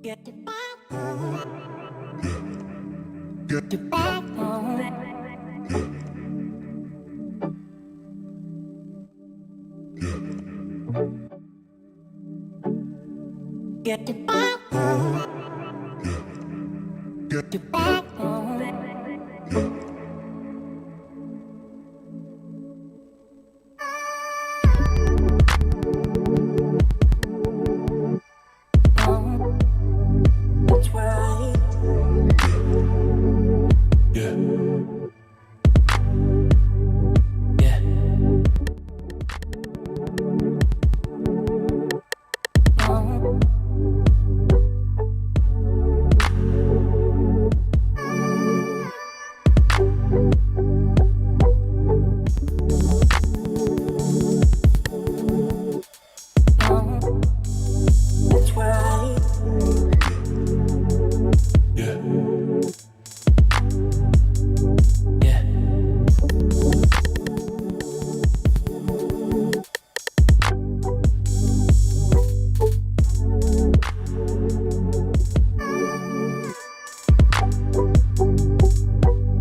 Get the back on. Get the back on. Get the back on. Get the back on. That's right. Yeah. Yeah. That's right. Yeah. Yeah.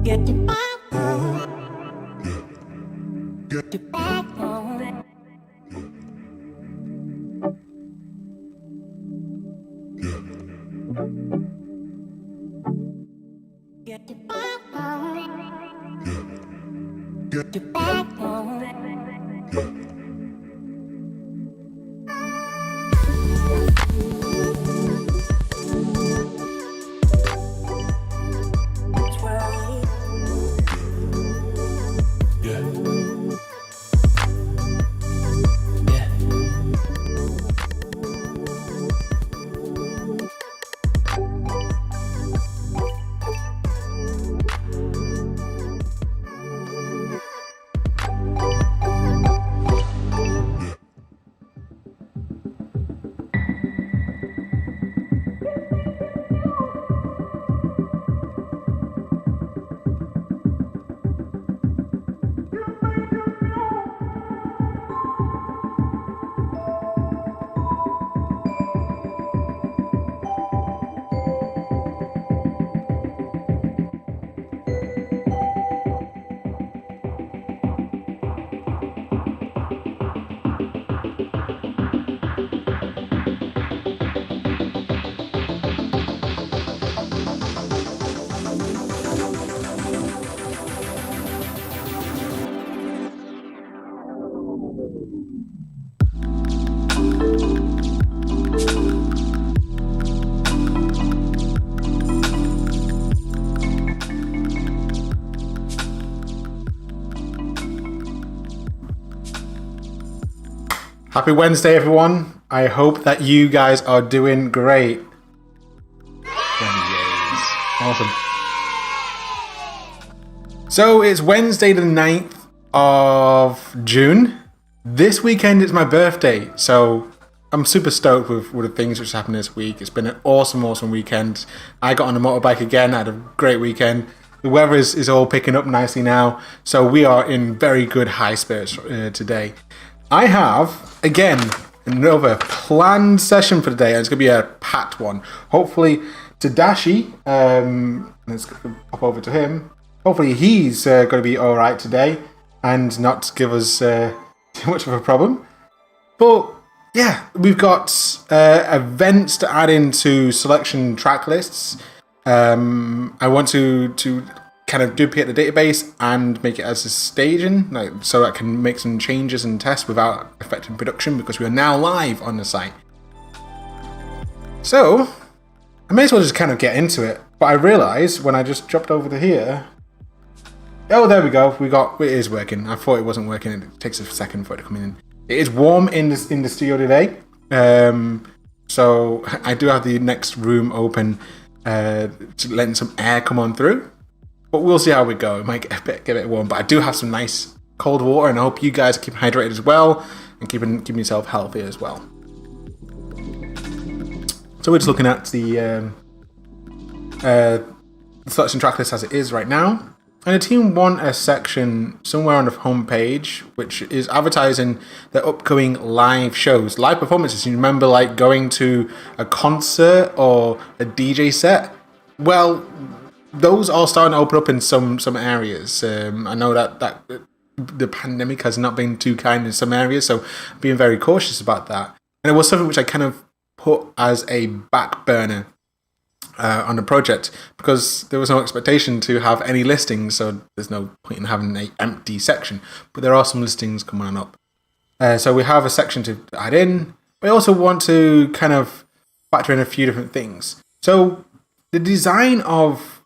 Get the back on. Get the back on. Get the back on. Get the back on. That's right. Yeah. Yeah. Happy Wednesday, everyone. I hope that you guys are doing great. Awesome. So it's Wednesday the 9th of June. This weekend is my birthday, so I'm super stoked with the things which happened this week. It's been an awesome weekend. I got on a motorbike again. I had a great weekend. The weather is all picking up nicely now, so we are in very good high spirits today. I have, again, another planned session for today, and it's going to be a packed one. Hopefully, Tadashi, let's pop over to him. Hopefully, he's going to be all right today and not give us too much of a problem. But yeah, we've got events to add into selection track lists. I want to kind of duplicate the database and make it as a staging, so I can make some changes and tests without affecting production, because we are now live on the site. So I may as well just kind of get into it. But I realised when I just dropped over to here, oh, there we go. It is working. I thought it wasn't working. It takes a second for it to come in. It is warm in the studio today, so I do have the next room open, letting some air come on through. But we'll see how we go. It might get a bit warm, but I do have some nice cold water, and I hope you guys keep hydrated as well and keeping yourself healthy as well. So we're just looking at the selection track list as it is right now. And the team want a section somewhere on the homepage which is advertising their upcoming live shows, live performances. You remember, like going to a concert or a DJ set? Well, those are starting to open up in some areas. I know that the pandemic has not been too kind in some areas, so I'm being very cautious about that. And it was something which I kind of put as a back burner on the project because there was no expectation to have any listings, so there's no point in having an empty section. But there are some listings coming on up. So we have a section to add in. We also want to kind of factor in a few different things. So the design of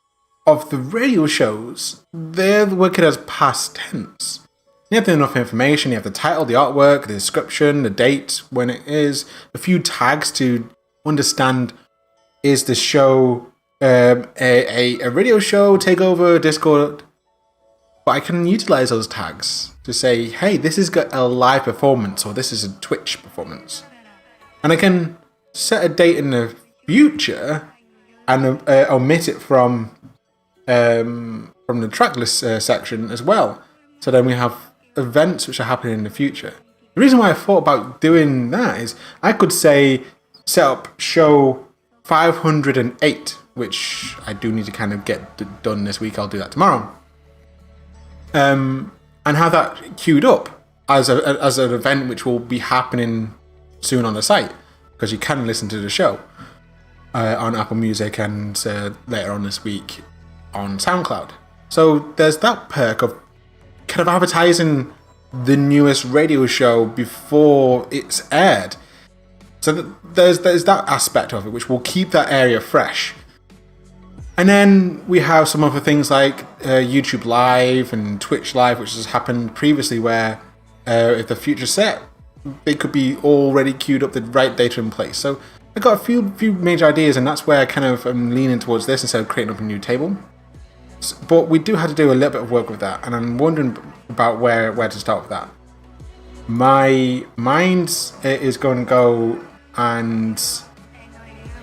the radio shows, they're working as past tense. You have enough information, you have the title, the artwork, the description, the date, when it is, a few tags to understand, is the show a radio show, takeover, Discord? But I can utilize those tags to say, hey, this is a live performance, or this is a Twitch performance. And I can set a date in the future and omit it from the track list section as well. So then we have events which are happening in the future. The reason why I thought about doing that is I could say set up show 508, which I do need to kind of get done this week. I'll do that tomorrow. And have that queued up as an event which will be happening soon on the site, because you can listen to the show on Apple Music and later on this week on SoundCloud. So there's that perk of kind of advertising the newest radio show before it's aired. So there's that aspect of it which will keep that area fresh. And then we have some other things like YouTube Live and Twitch Live, which has happened previously, where if the future set, they could be already queued up, the right data in place. So I got a few major ideas, and that's where I kind of am leaning towards this instead of creating up a new table. But we do have to do a little bit of work with that, and I'm wondering about where to start with that. My mind is going to go and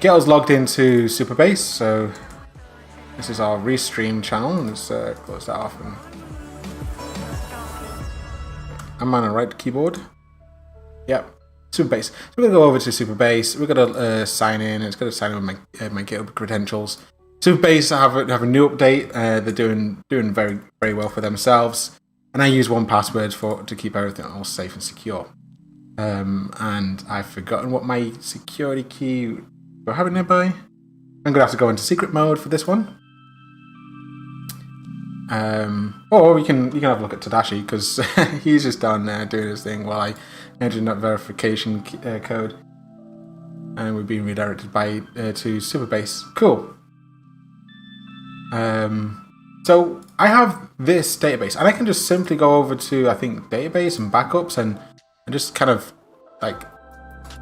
get us logged into Supabase. So this is our restream channel. Let's close that off. And I'm on the right keyboard. Yep, Supabase. So we're going to go over to Supabase. We're going to sign in. It's going to sign in with my GitHub credentials. Supabase have a new update. They're doing very, very well for themselves. And I use 1Password to keep everything all safe and secure. And I've forgotten what my security key do I have it nearby. I'm going to have to go into secret mode for this one. Or you can have a look at Tadashi, because he's just down there doing his thing while I enter that verification code. And we're being redirected to Supabase. Cool. So I have this database, and I can just simply go over to, I think, database and backups and just kind of like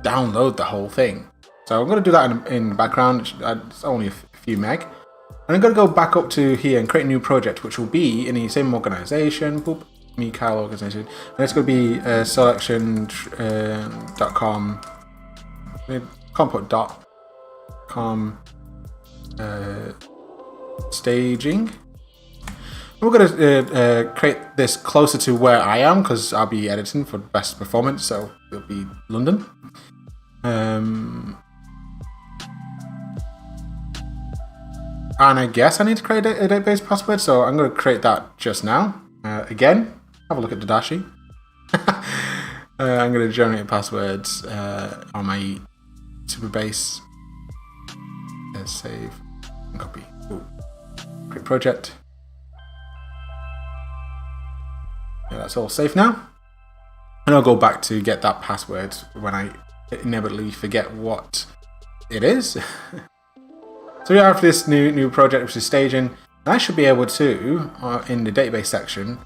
download the whole thing. So I'm going to do that in the background. It's only a few meg. And I'm going to go back up to here and create a new project, which will be in the same organization. Boop, Mikal organization. And it's going to be selection.com. Can't put .com. Staging. We're going to create this closer to where I am, because I'll be editing for best performance, so it'll be London. And I guess I need to create a database password, so I'm going to create that just now. Again, have a look at Tadashi. I'm going to generate passwords on my Supabase. Save and copy. Ooh. Create project. Yeah, that's all safe now. And I'll go back to get that password when I inevitably forget what it is. So we have this new project, which is staging. And I should be able to, in the database section,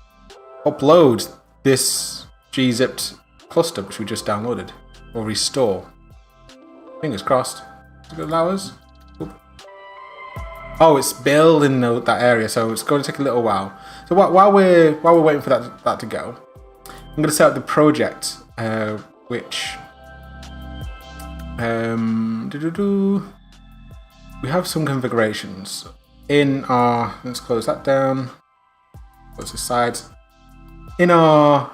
upload this gzipped cluster, which we just downloaded, or restore. Fingers crossed. Does it allow us? Oop. Oh, it's building that area, so it's going to take a little while. So while we're waiting for that to go, I'm going to set up the project, which we have some configurations in our. Let's close that down. Close this side. In our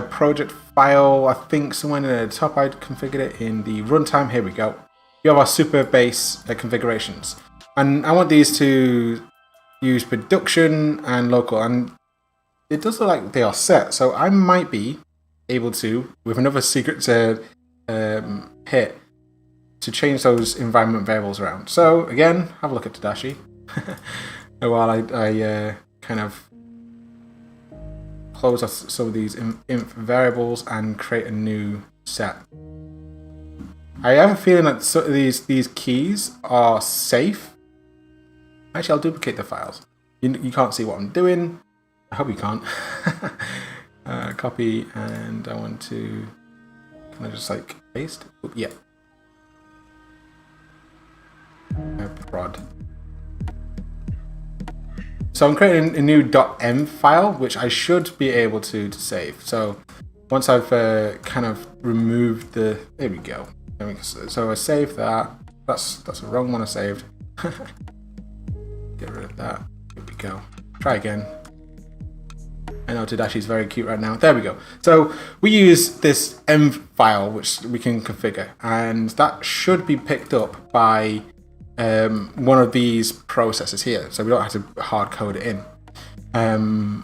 project file, I think somewhere near the top I configured it in the runtime. Here we go. We have our Supabase configurations. And I want these to use production and local. And it does look like they are set. So I might be able to, with another secret hit, to change those environment variables around. So again, have a look at Tadashi. While I kind of close off some of these inf variables and create a new set. I have a feeling that these keys are safe. Actually, I'll duplicate the files. You can't see what I'm doing. I hope you can't. Copy, and I want to kind of just like paste. Oop, yeah. Prod. So I'm creating a new .m file, which I should be able to save. So once I've kind of removed the, there we go. So I saved that. That's the wrong one I saved. Get rid of that. Here we go. Try again. I know Tadashi's very cute right now. There we go. So we use this m file, which we can configure, and that should be picked up by one of these processes here. So we don't have to hard code it in. And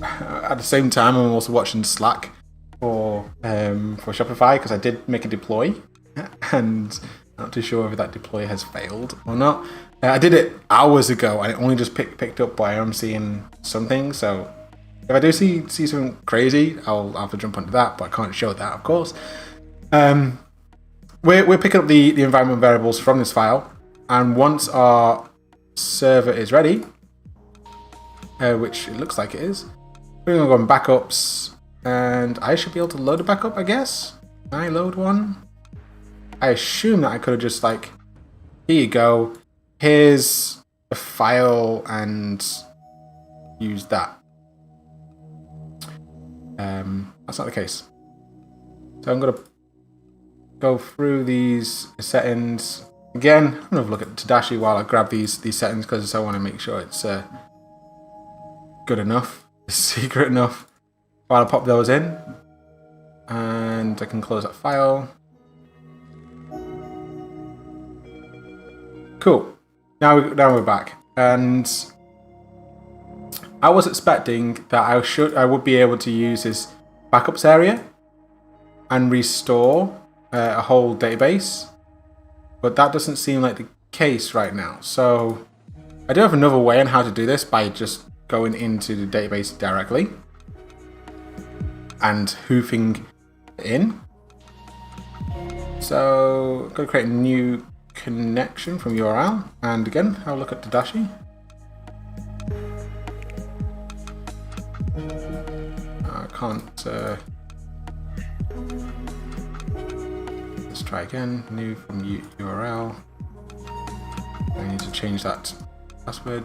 at the same time, I'm also watching Slack for Shopify, because I did make a deploy, and I'm not too sure if that deploy has failed or not. I did it hours ago, and it only just picked up, but I am seeing something. So if I do see something crazy, I'll have to jump onto that, but I can't show that, of course. We're picking up the environment variables from this file, and once our server is ready, which it looks like it is, we're going to go on backups, and I should be able to load a backup, I guess. Can I load one? I assume that I could have just like, here you go, here's a file, and use that. That's not the case. So I'm going to go through these settings again. I'm gonna have a look at Tadashi while I grab these settings, because I want to make sure it's good enough, secret enough. While I pop those in, and I can close that file. Cool. Now we're back, and I was expecting that I would be able to use this backups area and restore a whole database, but that doesn't seem like the case right now. So I do have another way on how to do this, by just going into the database directly and hoofing it in. So I'm going to create a new connection from URL, and again I'll look at Tadashi. I can't let's try again. New from URL. I need to change that password.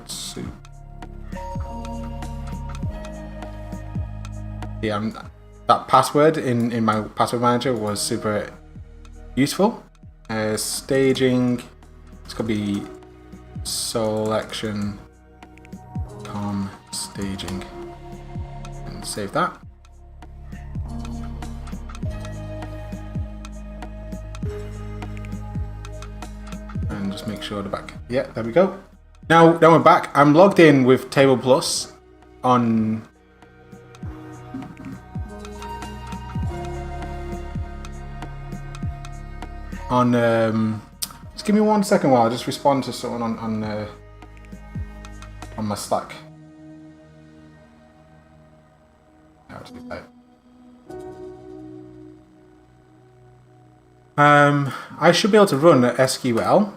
Yeah, that password in my password manager was super useful. Staging. It's gonna be selection com staging, and save that. And just make sure the back. Yeah, there we go. Now we're back. I'm logged in with Table Plus on just give me 1 second while I just respond to someone on my Slack. How to do that. I should be able to run SQL,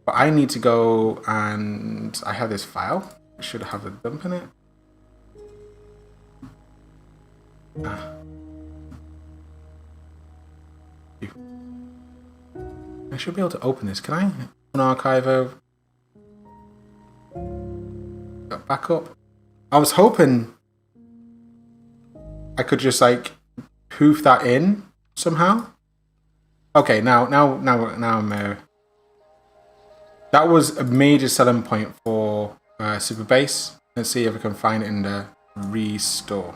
but I need to go, and I have this file. I should have a dump in it. I should be able to open this. Can I? An archiver. Got backup. I was hoping I could just like poof that in somehow. Okay, now I'm now that was a major selling point for Supabase. Let's see if we can find it in the restore.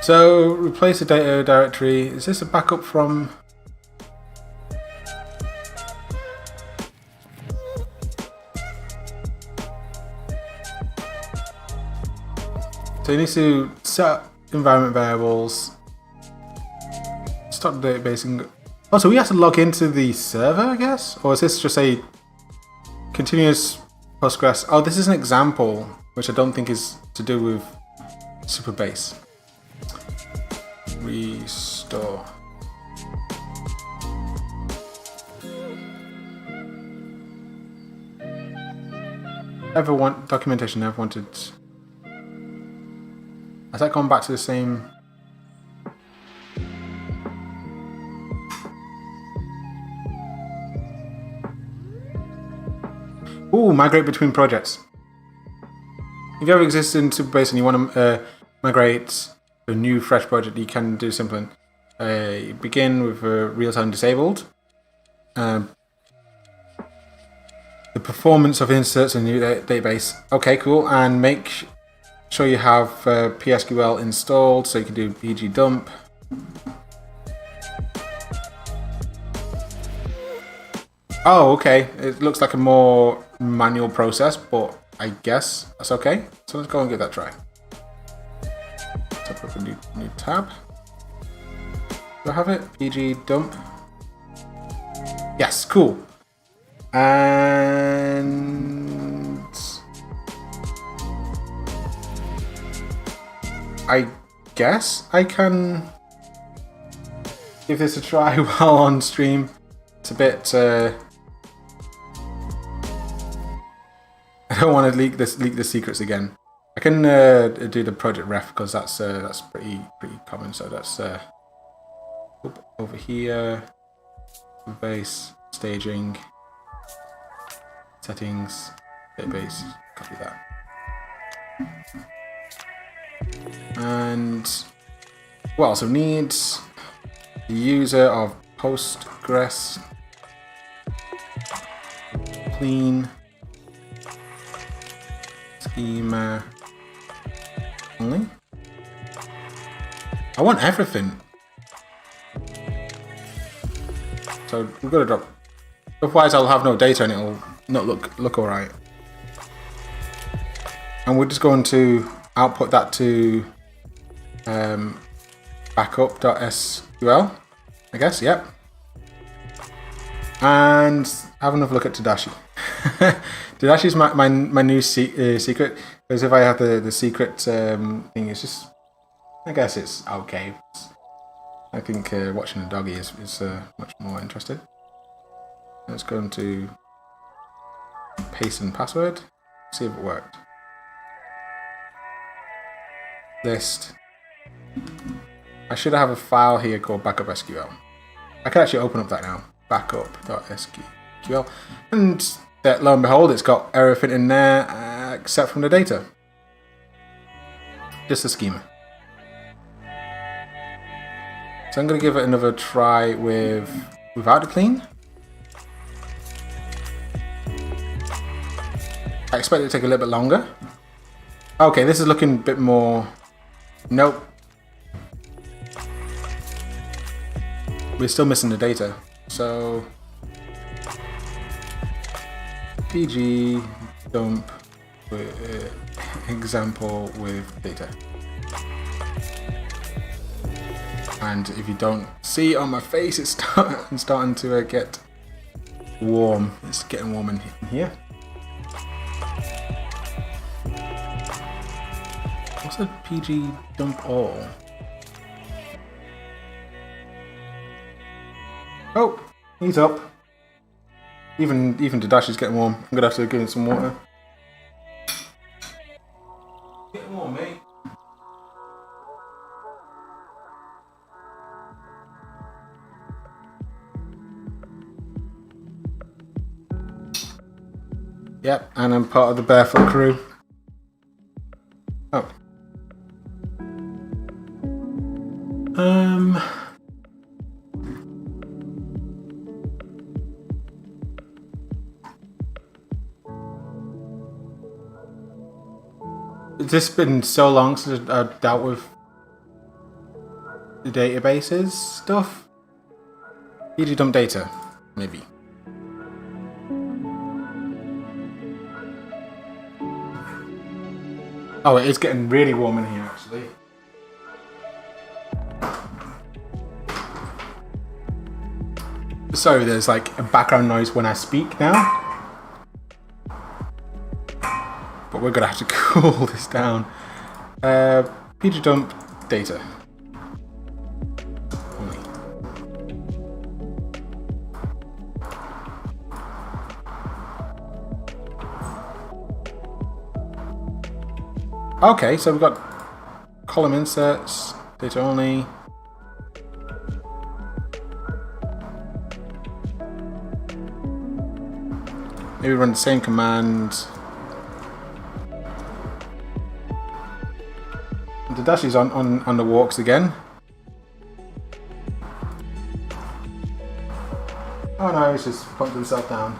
So replace the data directory. Is this a backup from? So you need to set up environment variables, start the database, and oh, so we have to log into the server, I guess? Or is this just a continuous Postgres? Oh, this is an example, which I don't think is to do with Supabase. Restore. Ever want documentation? Never wanted. Has that gone back to the same? Ooh, migrate between projects. If you ever exist in Supabase and you want to migrate a new fresh project, you can do simple. Begin with real-time disabled. The performance of inserts in a new database. Okay, cool. And make sure you have PSQL installed, so you can do pg dump. Oh, okay. It looks like a more manual process, but I guess that's okay. So let's go and give that a try. Let's open up a new tab. Do I have it? pg dump. Yes, cool. And I guess I can give this a try while on stream. It's a bit. I don't want to leak the secrets again. I can do the project ref because that's pretty common. So that's over here, base staging, settings, database. Copy that. And what also needs the user of Postgres clean schema only. I want everything. So we've got to drop. Otherwise, I'll have no data and it'll not look alright. And we're just going to output that to backup.sql, I guess. Yep. And have another look at Tadashi. Tadashi is my new secret. Because if I have the secret thing, it's just, I guess it's okay. I think watching a doggy is much more interesting. Let's go into paste in password. See if it worked. List. I should have a file here called backup.sql. I can actually open up that now. Backup.sql. And lo and behold, it's got everything in there except from the data. Just the schema. So I'm going to give it another try without the clean. I expect it to take a little bit longer. Okay, this is looking a bit more. Nope. We're still missing the data. So pg dump example with data. And if you don't see on my face, it's starting to get warm. It's getting warm in here. What's a pg dump all? Oh, he's up. Even Tadashi's getting warm. I'm gonna have to give him some water. Getting warm, mate. Yep, and I'm part of the barefoot crew. Oh, It's just been so long since I've dealt with the databases stuff. Easy dump data, maybe. Oh, it is getting really warm in here, actually. Sorry, there's like a background noise when I speak now. But we're gonna have to cool this down. Pg dump data. Only. Okay, so we've got column inserts, data only. Maybe run the same command. Tadashi's on the walks again. Oh no, he's just pumped himself down.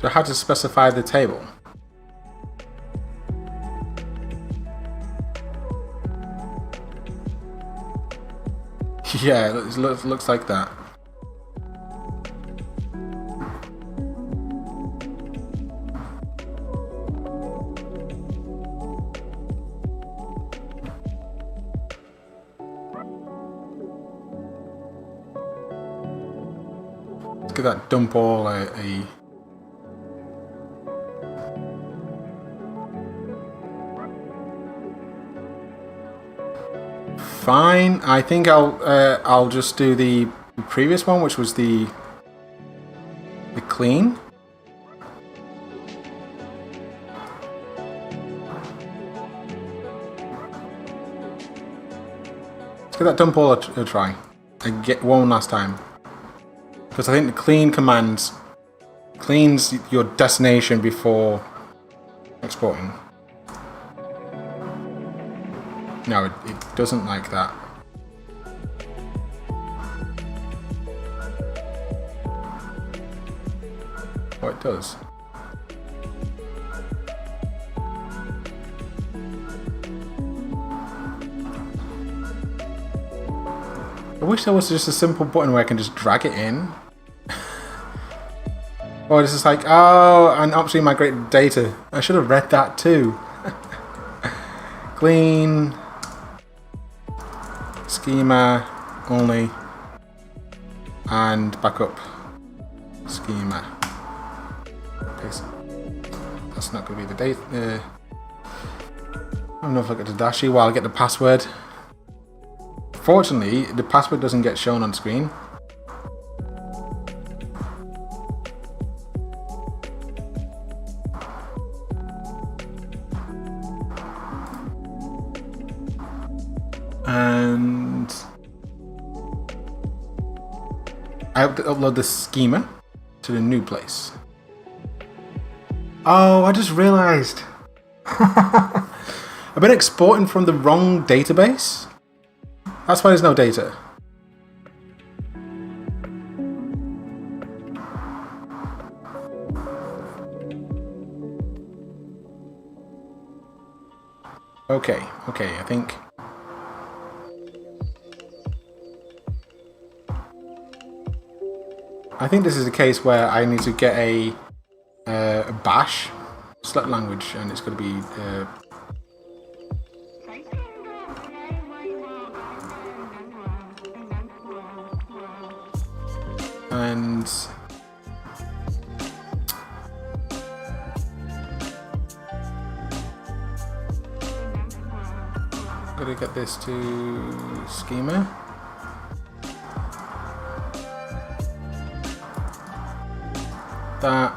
So how to specify the table? Yeah, it looks like that. Let's give that dump all a fine. I think I'll just do the previous one, which was the clean. Let's give that dump all a try. And get one last time, because I think the clean command cleans your destination before exporting. No, it doesn't like that. Oh, it does. I wish there was just a simple button where I can just drag it in. Or it's just like, oh, and optionally migrate data. I should have read that too. Clean. Schema only, and backup schema. Okay, so that's not going to be the date. I don't know if I get Tadashi while I get the password. Fortunately, the password doesn't get shown on screen. And I have to upload the schema to the new place. Oh, I just realized. I've been exporting from the wrong database. That's why there's no data. Okay, I think. I think this is a case where I need to get a bash select language, and it's going to be and got to get this to schema. That.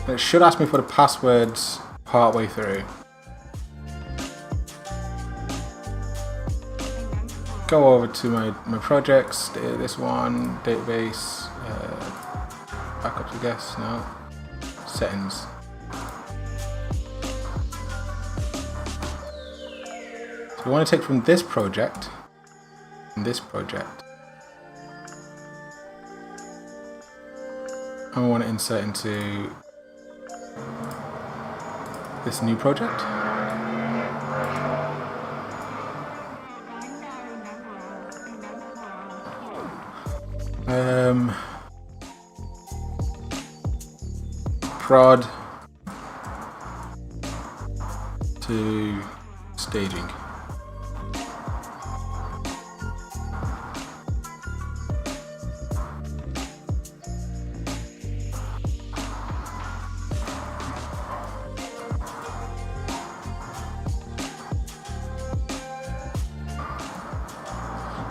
It should ask me for the passwords partway through. Go over to my projects, this one, database, backups I guess, no, settings. we want to take from this project and this project. And we want to insert into this new project. Prod to staging.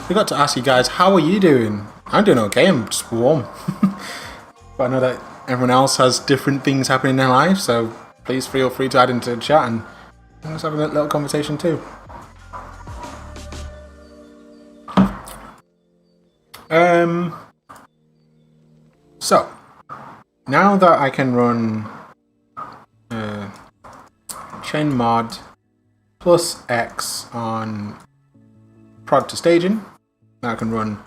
Forgot to ask you guys, how are you doing? I'm doing okay, I'm just warm. But I know that everyone else has different things happening in their lives, so please feel free to add into the chat and let's have a little conversation too. So, now that I can run chain mod plus X on prod to staging, now I can run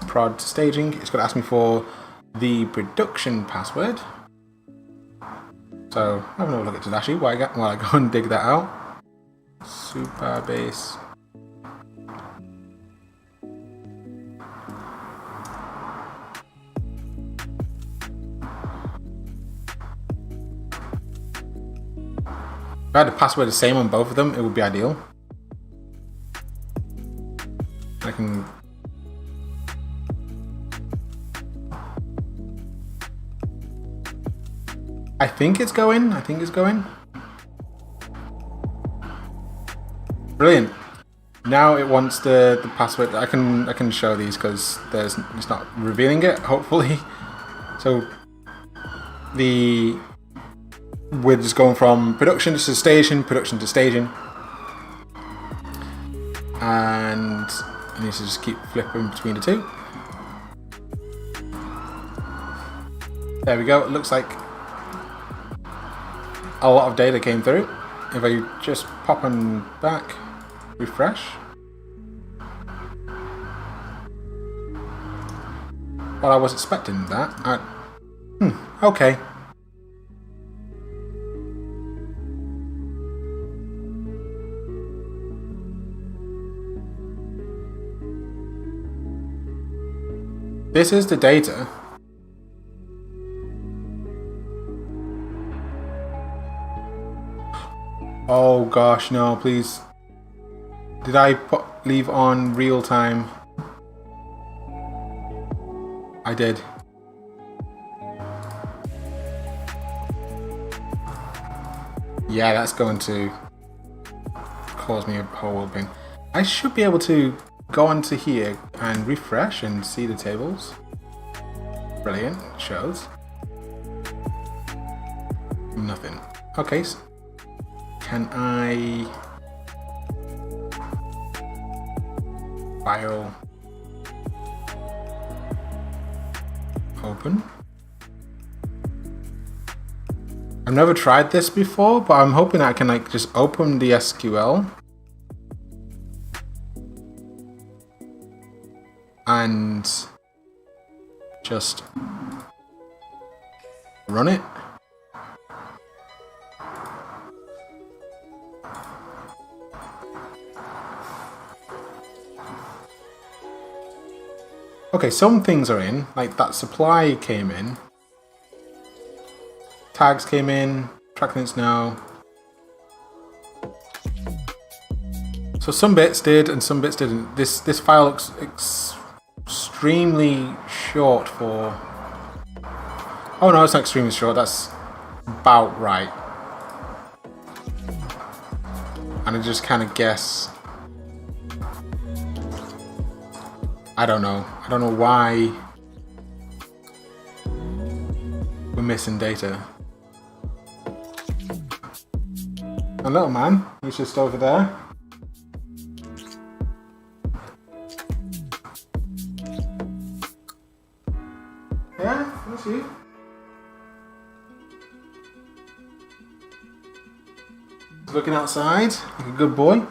prod to staging. It's going to ask me for the production password. So have another look at Tadashi while I go and dig that out. Supabase. If I had the password the same on both of them, it would be ideal. I can. I think it's going. Brilliant. Now it wants the password. I can show these because it's not revealing it, hopefully. So we're just going from production to staging, and I need to just keep flipping between the two. There we go. It looks like a lot of data came through. If I just pop on back, refresh. Well, I was expecting that. Okay. This is the data. Oh gosh, no, please. Did I leave on real time? I did. Yeah, that's going to cause me a whole world pain. I should be able to go onto here and refresh and see the tables. Brilliant, it shows. Nothing. Okay, so can I file open? I've never tried this before, but I'm hoping I can like just open the SQL and just run it. Okay, some things are in, like that supply came in, tags came in, track links now. So some bits did and some bits didn't. This file looks extremely short for... Oh no, it's not extremely short, that's about right. And I just kind of guess. I don't know why we're missing data. A little man, he's just over there. Yeah, that's you. He's looking outside, like a good boy.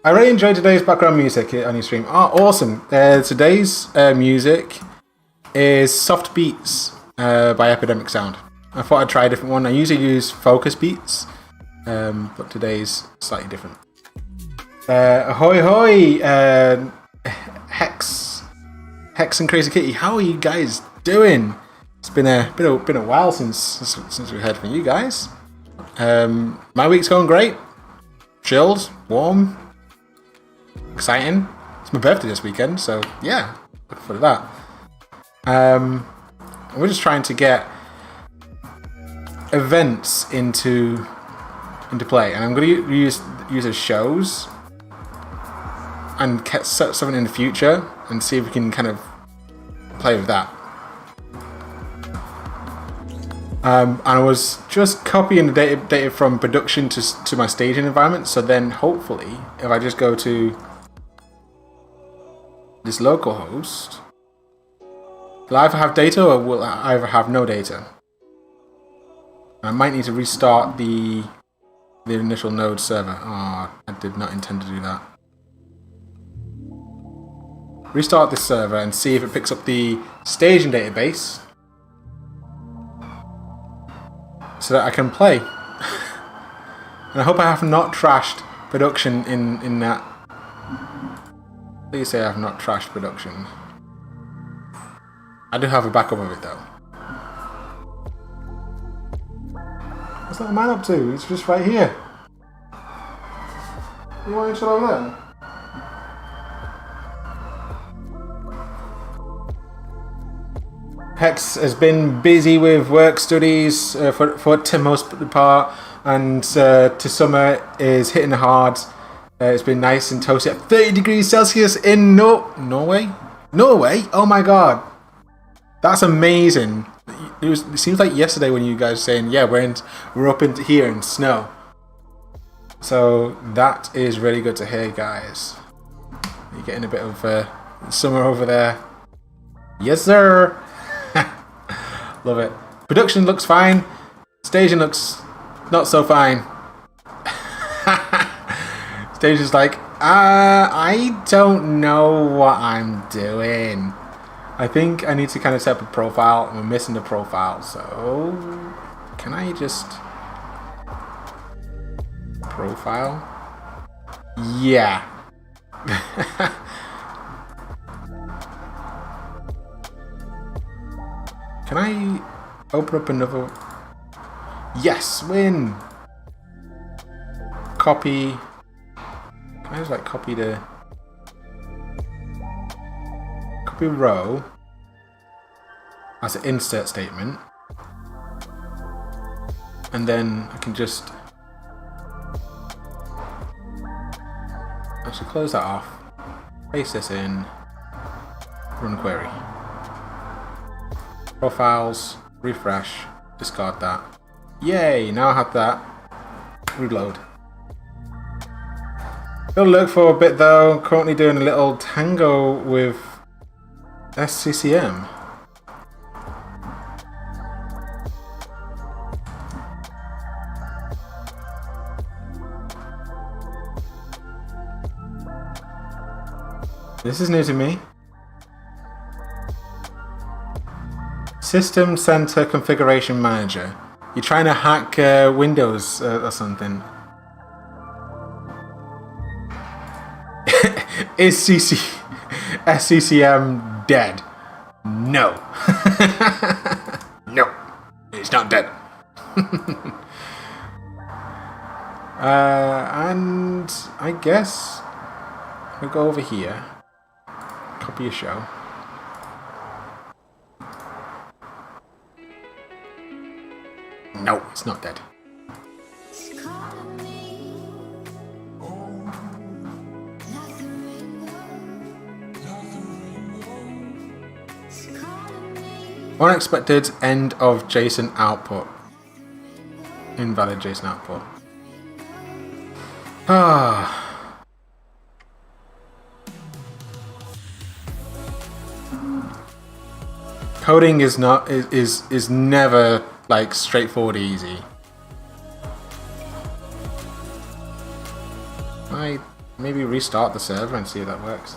I really enjoyed today's background music on your stream. Oh, awesome. Today's music is Soft Beats by Epidemic Sound. I thought I'd try a different one. I usually use Focus Beats, but today's slightly different. Ahoy hoy! Hex and Crazy Kitty, how are you guys doing? It's been a while since we heard from you guys. My week's going great. Chilled, warm, exciting. It's my birthday this weekend, so yeah, looking forward to that. We're just trying to get events into play, and I'm going to use as shows and set something in the future and see if we can kind of play with that. And I was just copying the data from production to my staging environment, so then hopefully if I just go to this local host, will I either have data or will I either have no data? I might need to restart the initial node server. Oh, I did not intend to do that. Restart this server and see if it picks up the staging database so that I can play. And I hope I have not trashed production in that. Please say I have not trashed production. I do have a backup of it though. What's that man up to? He's just right here. You want to chill over there? Hex has been busy with work studies for the most part, and to summer is hitting hard. It's been nice and toasty at 30 degrees Celsius in Norway. Norway? Oh my god, that's amazing! It seems like yesterday when you guys were saying, yeah, we're up into here in snow. So that is really good to hear, guys. You're getting a bit of summer over there. Yes, sir. Love it. Production looks fine. Staging looks not so fine. Stage is like, I don't know what I'm doing. I think I need to kind of set up a profile, and we're missing the profile. So, can I just profile? Yeah. Can I open up another? Yes, win. Copy. Can I just like copy row as an insert statement, and then I can just actually close that off, paste this in, run query. Profiles, refresh, discard that. Yay, now I have that. Reload. It'll look for a bit though. Currently doing a little tango with SCCM. This is new to me. System Center Configuration Manager. You're trying to hack Windows or something. Is SCCM dead? No. No, it's not dead. And I guess we'll go over here. Copy a show. No, it's not dead. Unexpected end of JSON output. Invalid JSON output. Ah. Coding is never like straightforward easy. maybe restart the server and see if that works.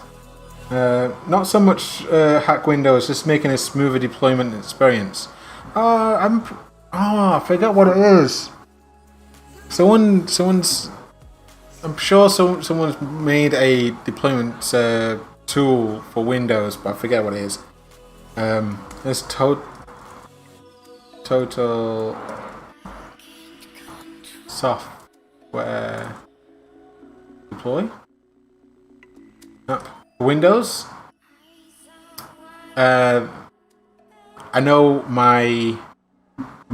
Not so much hack Windows, just making a smoother deployment experience. I forgot what it is. Someone's. I'm sure someone's made a deployment tool for Windows, but I forget what it is. There's total software deploy. Windows. I know my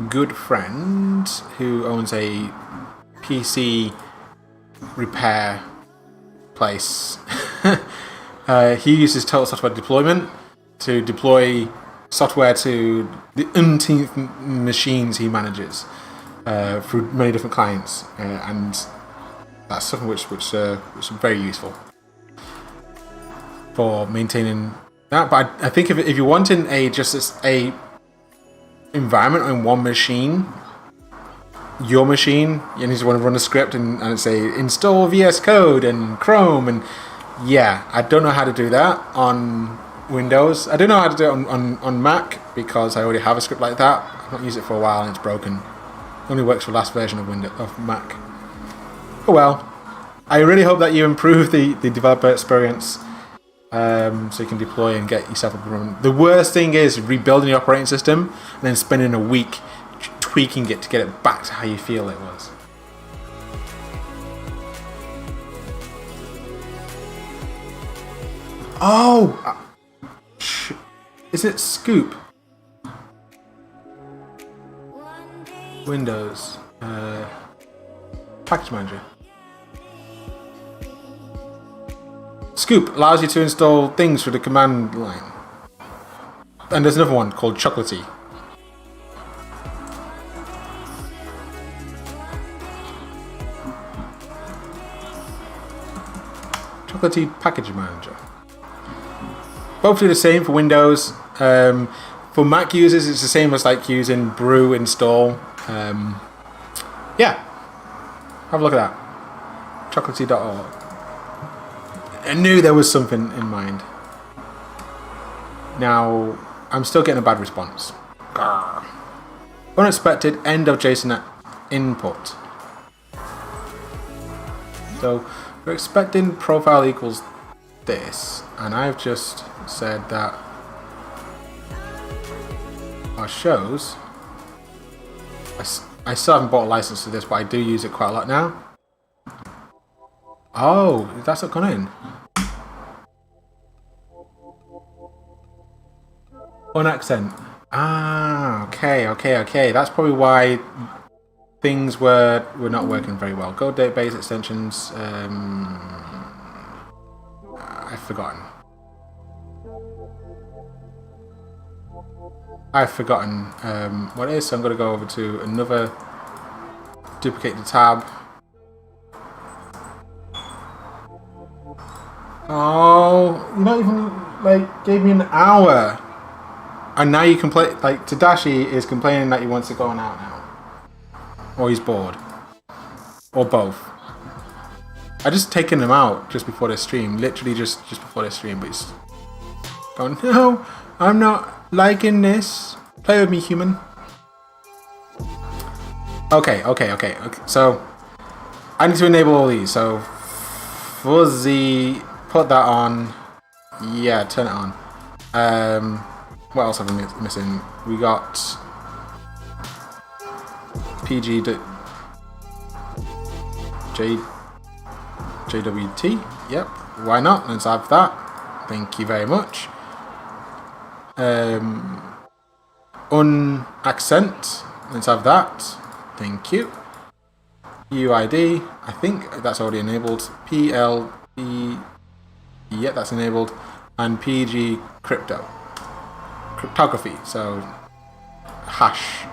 good friend who owns a PC repair place. He uses total software deployment to deploy software to the umpteenth machines he manages through many different clients, and that's something which is very useful for maintaining that. But I think if you're wanting just a environment on one machine, your machine, you just want to run a script and say install VS Code and Chrome, and yeah, I don't know how to do that on Windows. I don't know how to do it on Mac because I already have a script like that. I've not used it for a while and it's broken. It only works for the last version of Mac. Oh well. I really hope that you improve the developer experience so you can deploy and get yourself up and running. The worst thing is rebuilding the operating system and then spending a week tweaking it to get it back to how you feel it was. Oh! Is it Scoop? Windows. Package Manager. Scoop allows you to install things through the command line. And there's another one called Chocolatey. Chocolatey Package Manager. Both do the same for Windows. For Mac users, it's the same as like using brew install. Yeah, have a look at that. Chocolatey.org. I knew there was something in mind. Now, I'm still getting a bad response. Grr. Unexpected end of JSON input. So, we're expecting profile equals this, and I've just said that our shows. I still haven't bought a license for this, but I do use it quite a lot now. Oh, that's not gone in. On accent. Ah, okay. That's probably why things were not working very well. Go database extensions. I've forgotten. What it is, so I'm going to go over to another, duplicate the tab. Oh, you not even like gave me an hour, and now you complain. Like Tadashi is complaining that he wants to go on out now, or he's bored, or both. I just taken him out just before the stream, literally just before the stream, but he's going, no, I'm not liking this. Play with me, human. Okay. So I need to enable all these. So fuzzy, put that on. Yeah, turn it on. What else have we missing? We got PG JWT. Yep. Why not? Let's have that. Thank you very much. Unaccent. Let's have that. Thank you. UID. I think that's already enabled. PLE. Yeah, that's enabled. And PG cryptography. So hash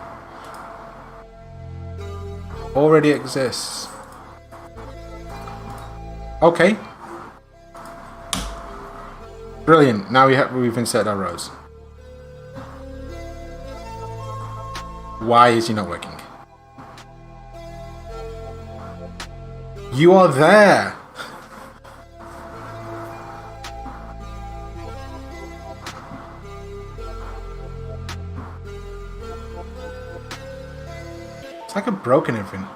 already exists. Okay. Brilliant. Now we've inserted our rows. Why is he not working? You are there. like I've broken everything.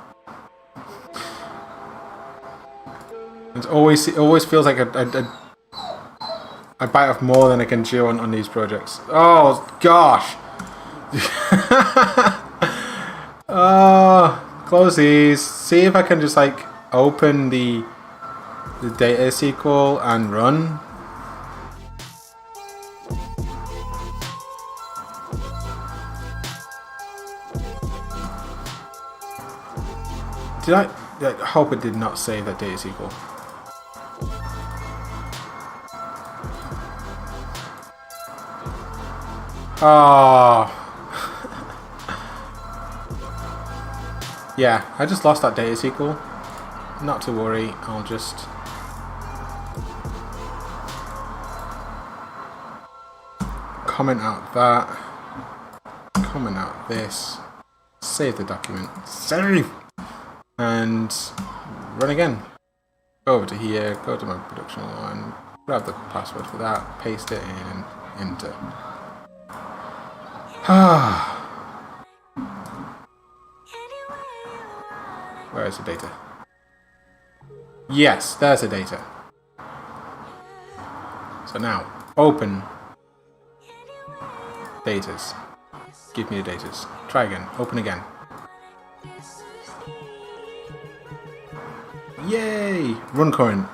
It always feels like I bite off more than I can chew on these projects. Oh gosh. Oh, close these. See if I can just like open the data SQL and run. I hope it did not save that data SQL. Oh. Yeah, I just lost that data SQL. Not to worry, I'll just comment out that, comment out this, save the document, save, and run again. Go over to here, go to my production line, grab the password for that, paste it in, and enter. Where is the data? Yes, there's the data. So now, open datas. Give me the datas. Try again. Open again. Yay! Run current.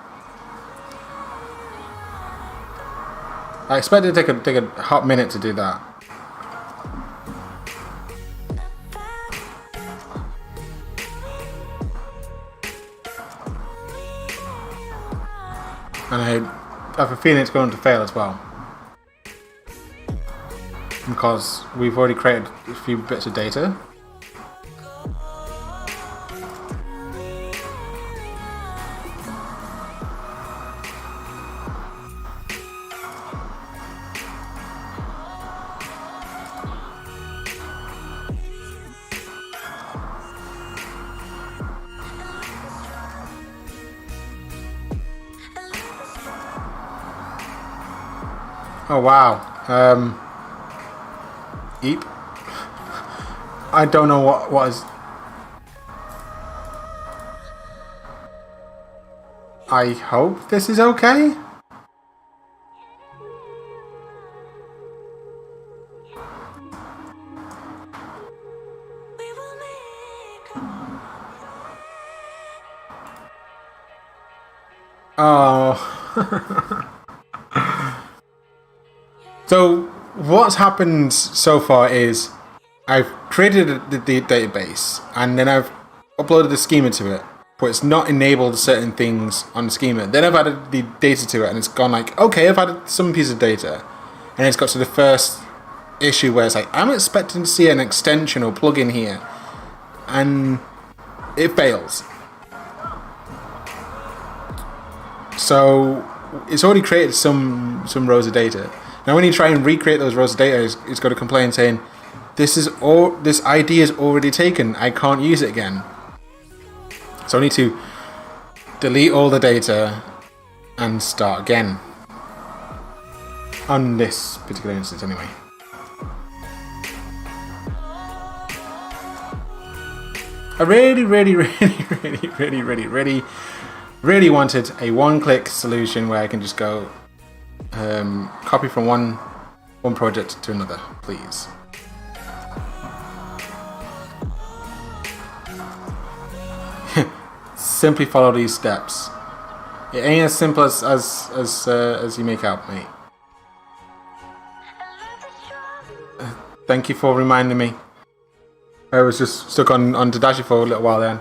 I expect it to take a hot minute to do that. And I have a feeling it's going to fail as well. Because we've already created a few bits of data. Oh wow. Eep. I don't know what is. I hope this is okay. Oh. So what's happened so far is I've created the database and then I've uploaded the schema to it, but it's not enabled certain things on the schema. Then I've added the data to it and it's gone like, okay, I've added some piece of data, and it's got to the first issue where it's like, I'm expecting to see an extension or plugin here, and it fails. So it's already created some rows of data. Now when you try and recreate those rows of data, it's got a complaint saying, this ID is already taken, I can't use it again. So I need to delete all the data and start again. On this particular instance anyway. I really wanted a one-click solution where I can just go copy from one project to another, please. Simply follow these steps. It ain't as simple as you make out, mate. Thank you for reminding me. I was just stuck on Tadashi for a little while then.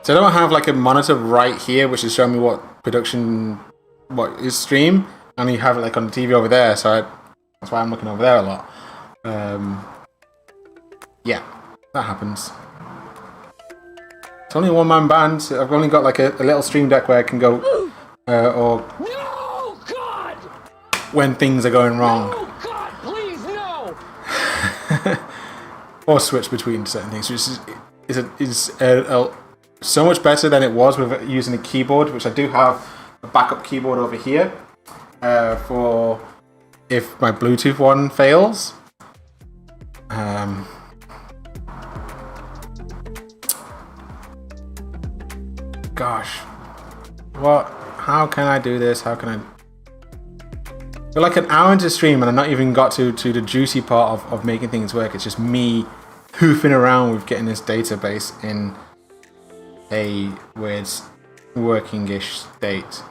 So I don't have like a monitor right here which is showing me what is stream, and you have it like on the TV over there, so that's why I'm looking over there a lot. Yeah, that happens. It's only a one-man band, so I've only got like a little stream deck where I can go, or No, God! when things are going wrong. No, God, please, no! Or switch between certain things, which is so much better than it was with using a keyboard, which I do have a backup keyboard over here for if my Bluetooth one fails. Gosh, what? How can I do this? How can I? We're like an hour into stream and I've not even got to the juicy part of making things work. It's just me hoofing around with getting this database in a weird working-ish state.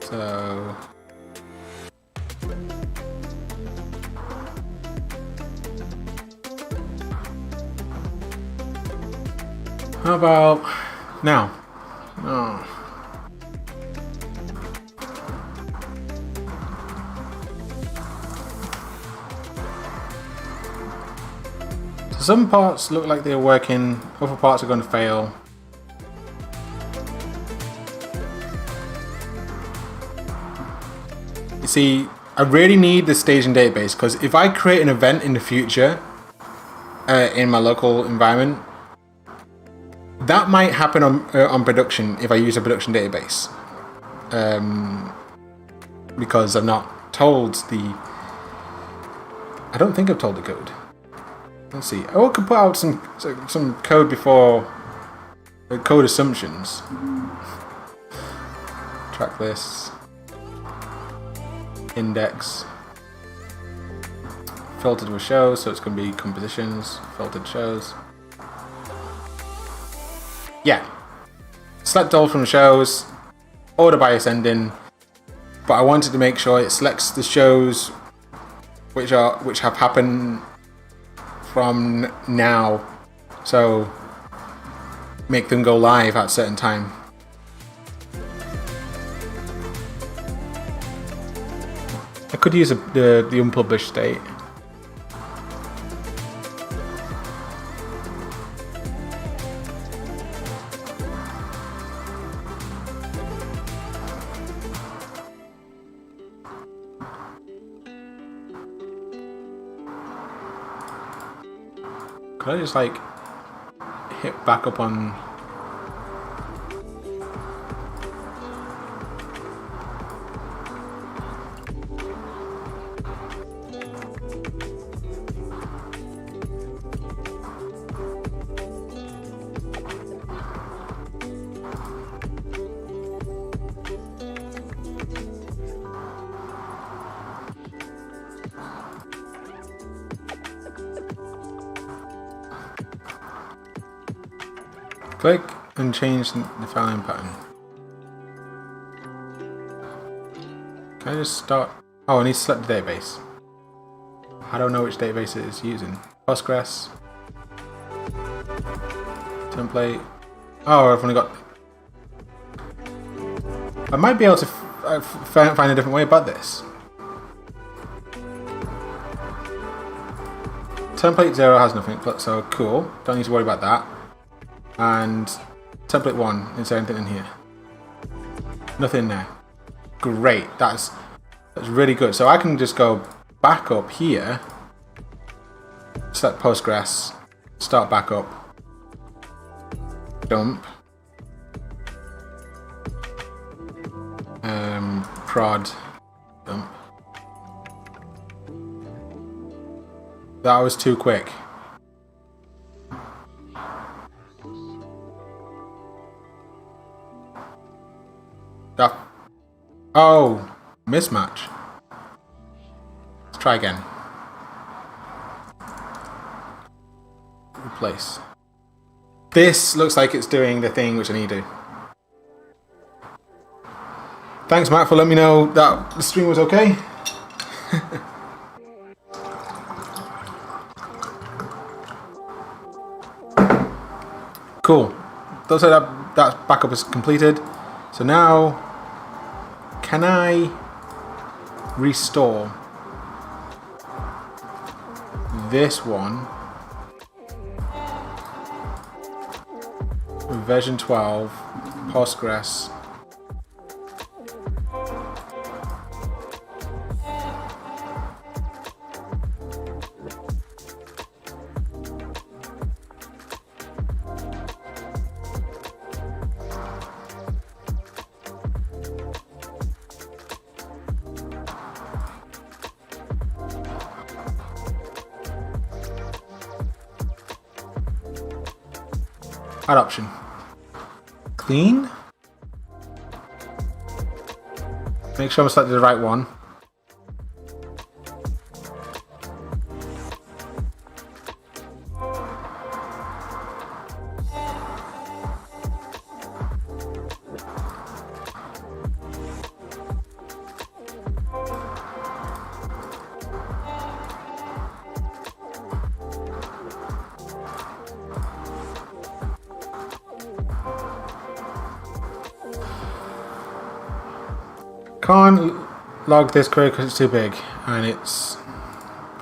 So how about now? Oh. So some parts look like they're working, other parts are going to fail. You see, I really need the staging database because if I create an event in the future in my local environment, that might happen on production if I use a production database, because I've not told the. I don't think I've told the code. Let's see. Oh, I could put out some code before code assumptions. Track lists, index, filtered with shows, so it's going to be compositions, filtered shows. Yeah, select all from shows, order by ascending, but I wanted to make sure it selects the shows which have happened from now, so make them go live at a certain time. I could use the unpublished state. Could I just like hit back up on? Click and change the filing pattern. Can I just start? Oh, I need to select the database. I don't know which database it is using. Postgres. Template. Oh, I've only got. I might be able to find a different way about this. Template 0 has nothing, so cool. Don't need to worry about that. And template 1, is there anything in here? Nothing in there. Great, that's really good. So I can just go back up here, select Postgres, start back up, dump, prod, dump. That was too quick. Oh, mismatch. Let's try again. Replace. This looks like it's doing the thing which I need to do. Thanks, Matt, for letting me know that the stream was okay. Cool. Looks like that backup is completed. So now, can I restore this one with version 12, Postgres, Add option. Clean. Make sure I'm selected the right one. Can't log this query because it's too big, and it's...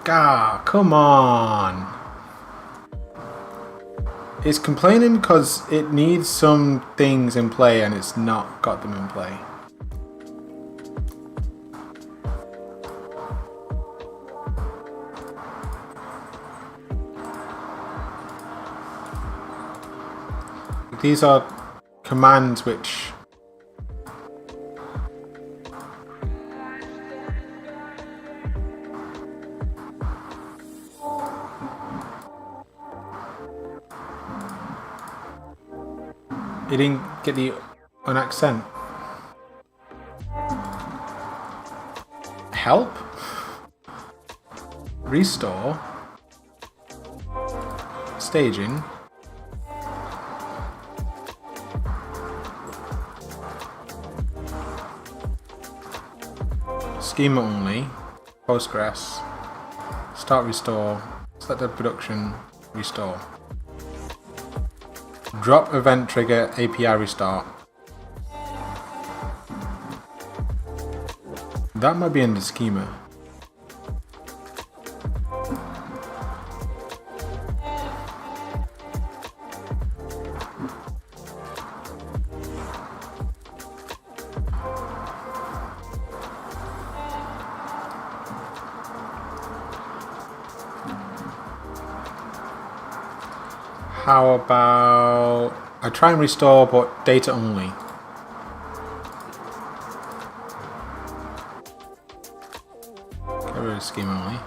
come on! It's complaining because it needs some things in play and it's not got them in play. These are commands which you didn't get the an accent. Help? Restore? Staging? Schema only. Postgres. Start restore. Select the production. Restore. Drop event trigger API restart. That might be in the schema. How about I try and restore but data only? Get rid of schema only.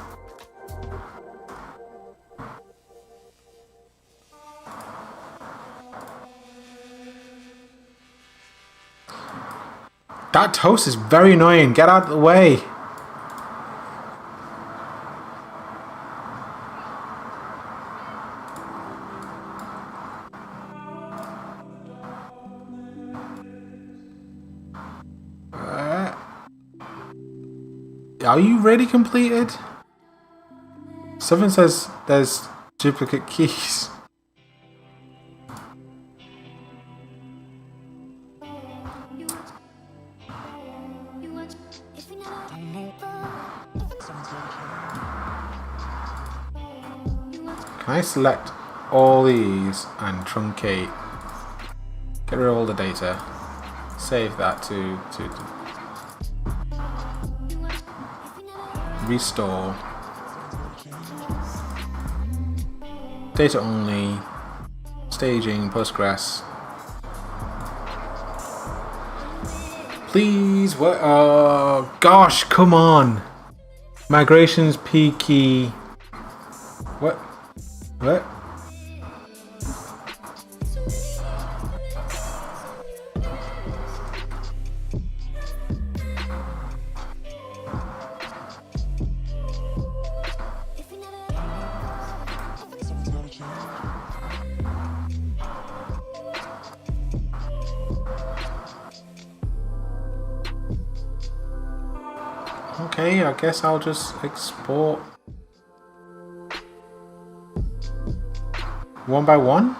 That toast is very annoying. Get out of the way. Are you really completed? Something says there's duplicate keys. Can I select all these and truncate? Get rid of all the data. Save that to restore. Data only. Staging, Postgres. Please, what? Oh gosh, come on. Migrations P key. What? What? Okay, I guess I'll just export one by one.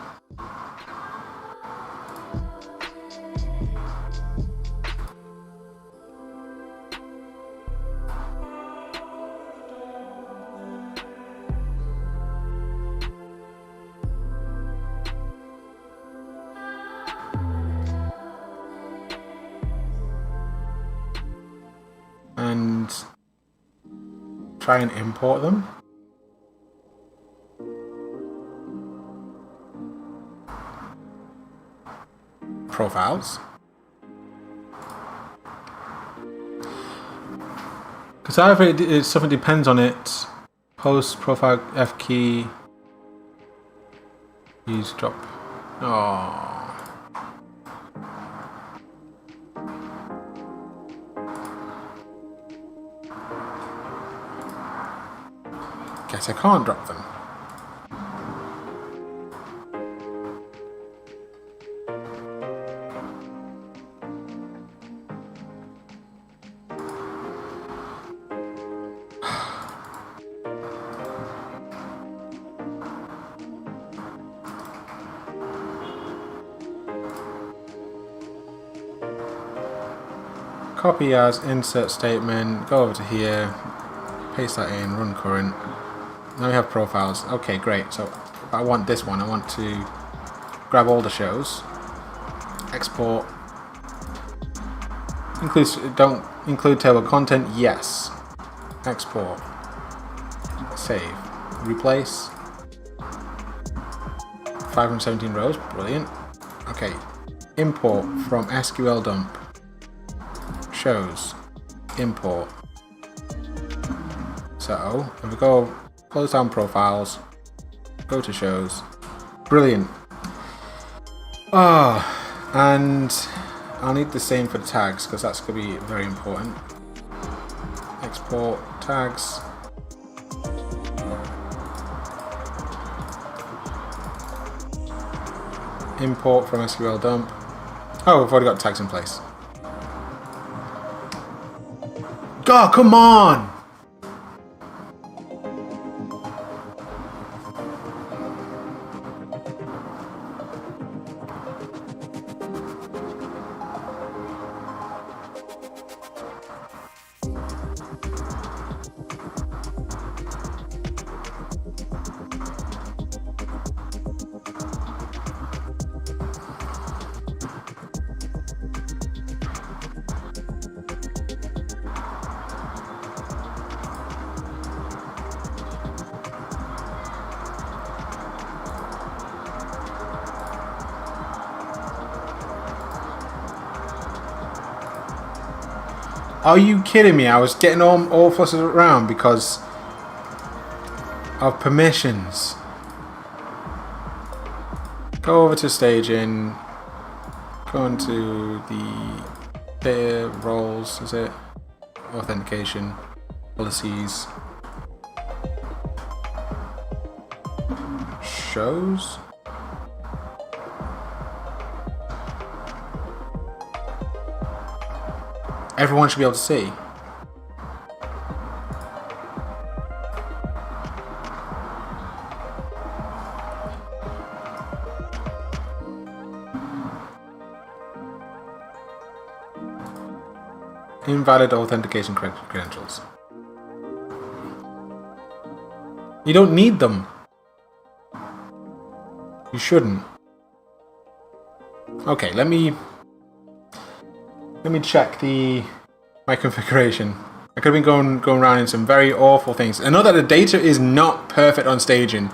And try and import them. Profiles. Because either something depends on it. Post profile F key. Use drop Oh. Guess I can't drop them. Copy as insert statement, go over to here, paste that in, run current. Now we have profiles. Okay, great. So I want this one. I want to grab all the shows, export, don't include table content, yes. Export, save, replace, 517 rows, brilliant. Okay, import from SQL dump. Shows, import. So if we go close down profiles, go to shows, brilliant. And I'll need the same for tags because that's going to be very important. Export tags. Import from SQL dump. Oh, we've already got tags in place. God, come on! Are you kidding me? I was getting all flustered around because of permissions. Go over to staging. Go into the data roles, is it? Authentication, policies, shows. Everyone should be able to see. Invalid authentication credentials. You don't need them. You shouldn't. Okay, let me check my configuration. I could have been going around in some very awful things. I know that the data is not perfect on staging,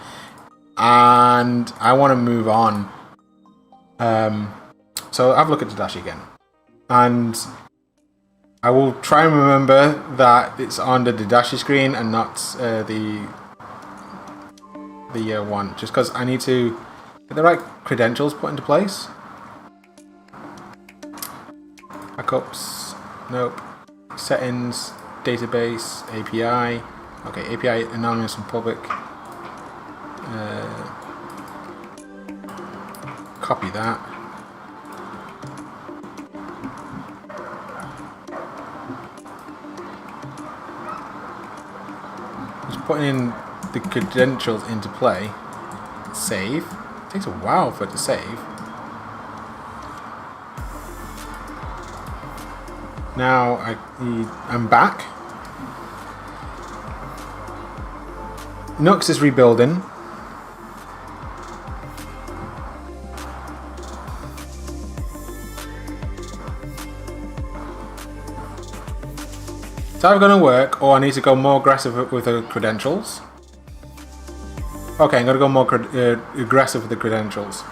and I want to move on. So have a look at Tadashi again, and I will try and remember that it's on the Tadashi screen and not the one, just because I need to get the right credentials put into place. Backups, nope. Settings, database, API. Okay, API anonymous and public. Copy that. Just putting in the credentials into play. Save. It takes a while for it to save. Now I'm back. Nuxt is rebuilding. It's either going to work, or I need to go more aggressive with the credentials. Okay, I'm going to go more aggressive with the credentials.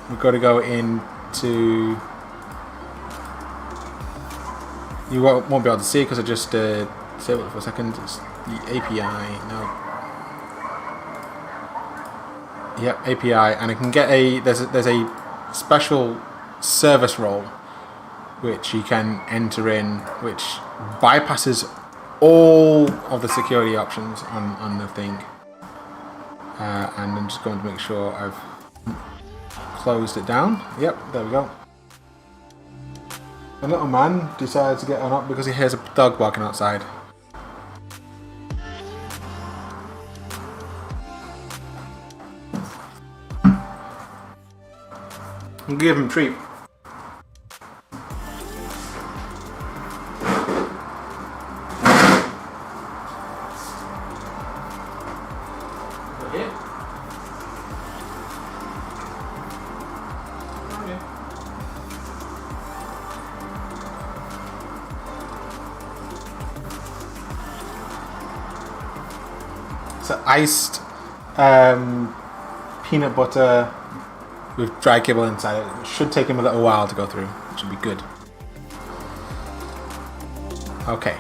We've got to go into... You won't be able to see because I just disabled it for a second. It's the API. No. Yep, API, and I can get there's a special service role which you can enter in, which bypasses all of the security options on the thing. And I'm just going to make sure I've closed it down. Yep, there we go. The little man decides to get on up because he hears a dog barking outside. I'll give him a treat. It's an iced peanut butter with dry kibble inside it. It should take him a little while to go through. It should be good. Okay.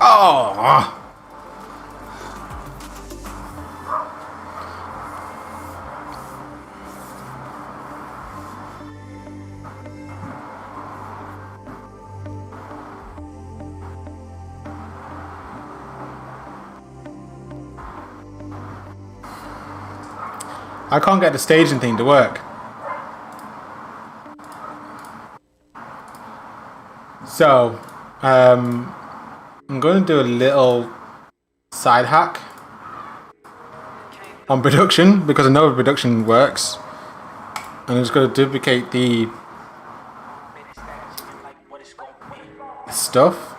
Oh! I can't get the staging thing to work. So, I'm going to do a little side hack on production because I know production works. And I'm just going to duplicate the stuff.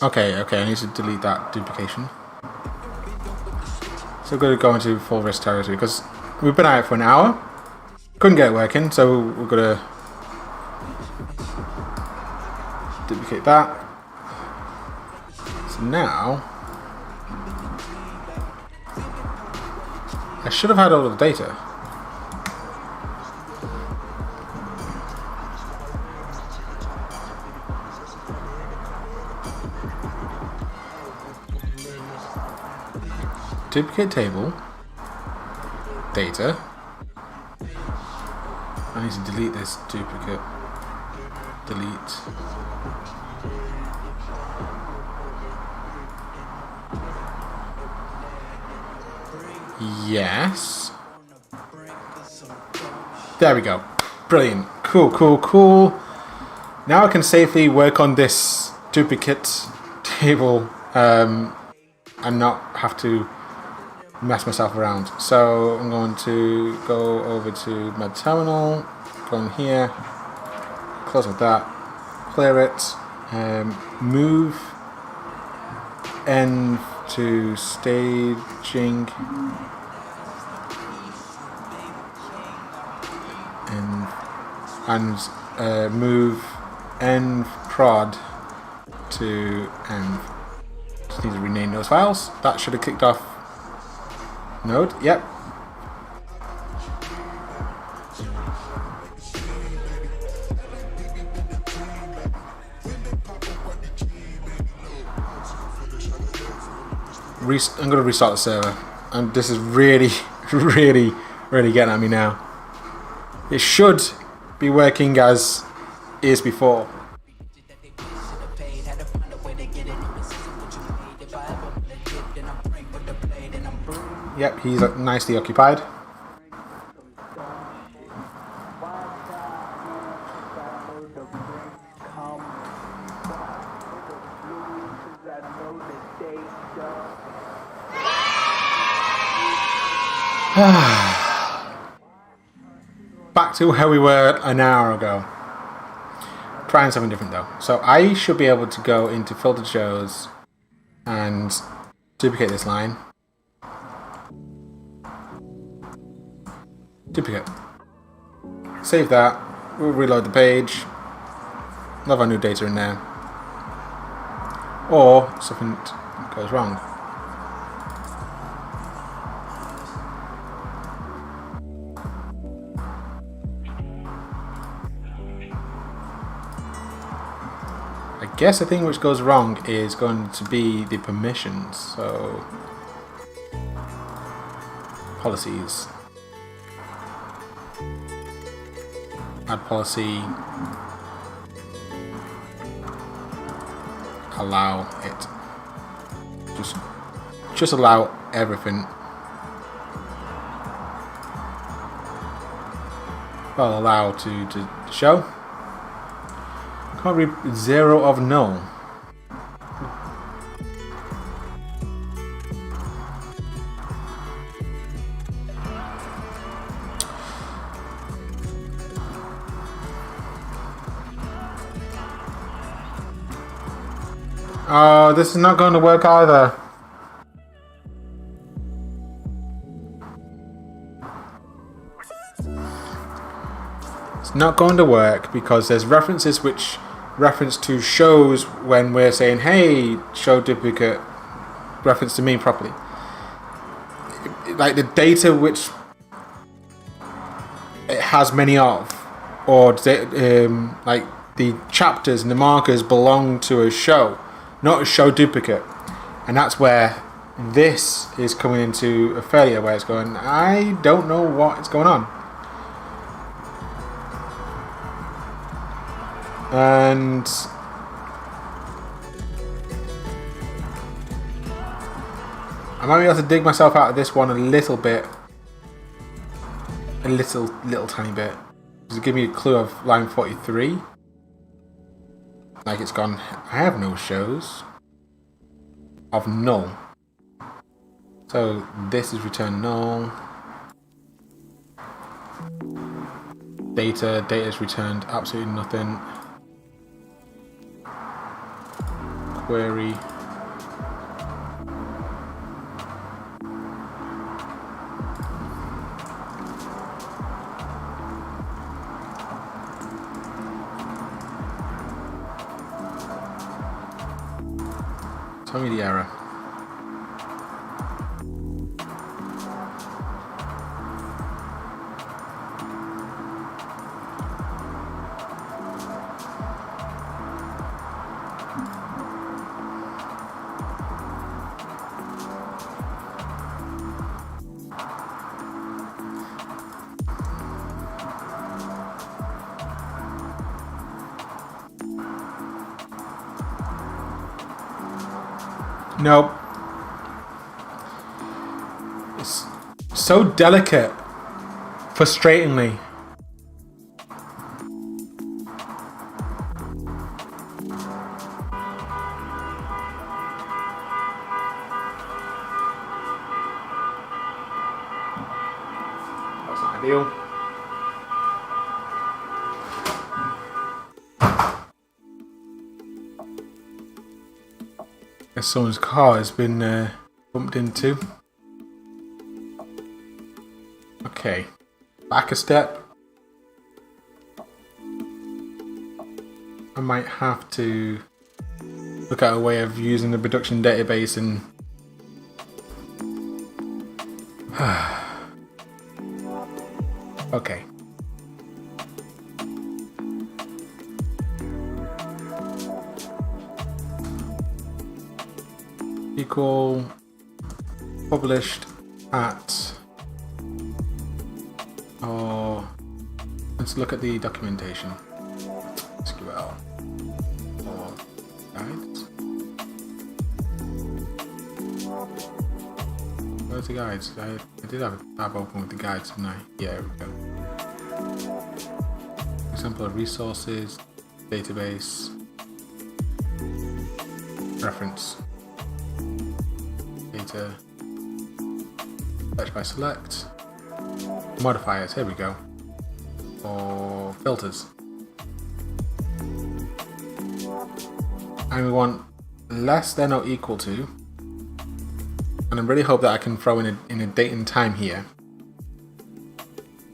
Okay, I need to delete that duplication. So we're going to go into full risk territory because we've been at it for an hour. Couldn't get it working, so we're going to duplicate that. So now I should have had all of the data. Duplicate table, data. I need to delete this duplicate. Delete. Yes. There we go. Brilliant. Cool. Now I can safely work on this duplicate table and not have to mess myself around. So I'm going to go over to my terminal, go in here, close with that, clear it, move N to staging, and move N prod to N. Just need to rename those files. That should have kicked off Node. Yep. I'm going to restart the server, and this is really getting at me now. It should be working as is before. Yep, he's nicely occupied. Back to where we were an hour ago. Trying something different though. So I should be able to go into filtered shows and duplicate this line. Duplicate. Save that. We'll reload the page. We'll have our new data in there. Or something goes wrong. I guess the thing which goes wrong is going to be the permissions. So policies. Add policy. Allow it. Just allow everything. Well, allow to show. Can't read 0 of null. Oh, this is not going to work either. It's not going to work because there's references which reference to shows when we're saying, hey, show duplicate, reference to me properly. Like the data which it has many of, or like the chapters and the markers belong to a show, not a show duplicate. And that's where this is coming into a failure, where it's going, I don't know what is going on. And I might be able to dig myself out of this one a little bit. A little tiny bit. Does it give me a clue of line 43? Like it's gone, I have no shows of null. So this is return null. Data is returned absolutely nothing. Query. Tell me the error. Nope. It's so delicate, frustratingly. That's not ideal. Guess someone's car has been bumped into. Okay, back a step. I might have to look at a way of using the production database and okay. Equal published at, or let's look at the documentation. SQL or guides. Where's the guides? I did have a tab open with the guides, didn't I? Yeah, here we go. Example of resources, database, reference. Data, search by select, modifiers, here we go, or filters. And we want less than or equal to, and I really hope that I can throw in a date and time here,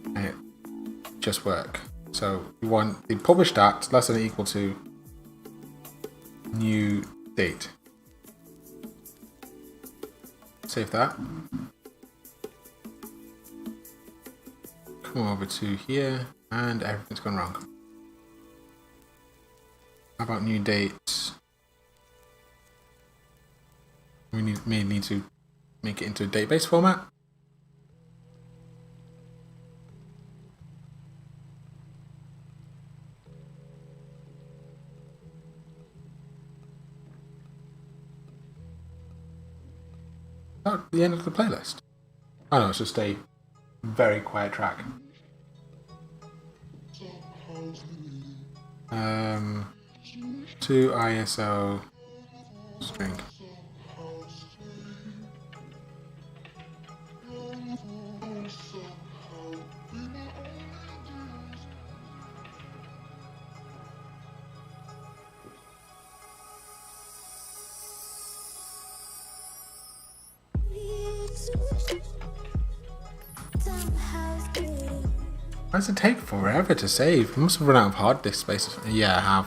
and it just work. So we want the published at less than or equal to new date. Save that. Come over to here, and everything's gone wrong. How about new date? may need to make it into a database format. Oh, the end of the playlist. Oh no, it's just a very quiet track. To ISO string. Why does it take forever to save? I must have run out of hard disk space or something. Yeah, I have.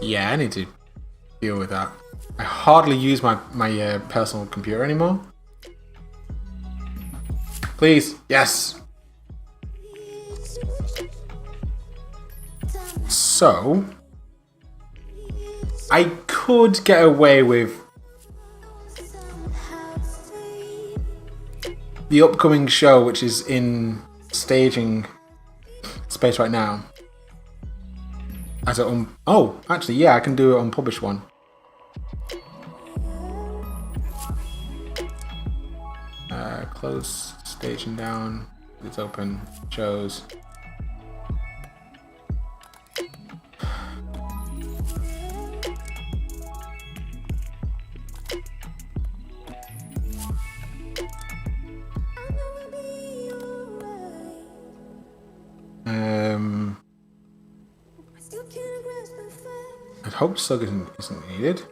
Yeah, I need to deal with that. I hardly use my personal computer anymore. Please, yes. So, I could get away with the upcoming show, which is in staging space right now. As a oh, actually, yeah, I can do it on published one. Close staging down. It's open. Shows. I hope slug isn't needed.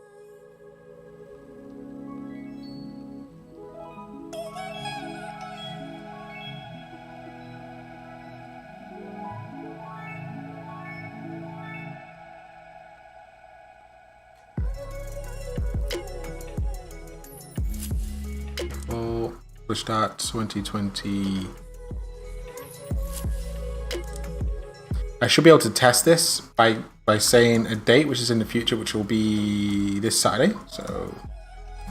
We'll start 2020. I should be able to test this by saying a date which is in the future, which will be this Saturday. So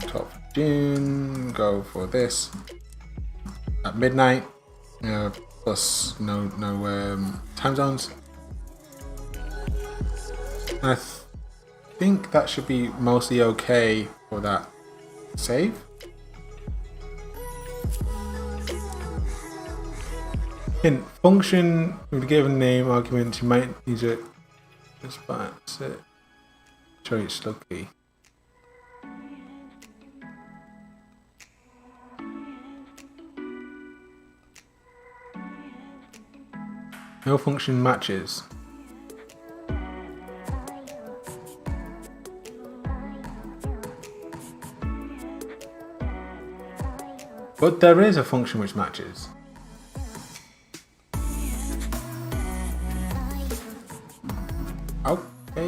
12th of June, go for this at midnight, plus no time zones. And I think that should be mostly okay for that save. Hint, function with a given name argument, you might need to dispatch it. Show it slowly. No function matches. But there is a function which matches. Okay,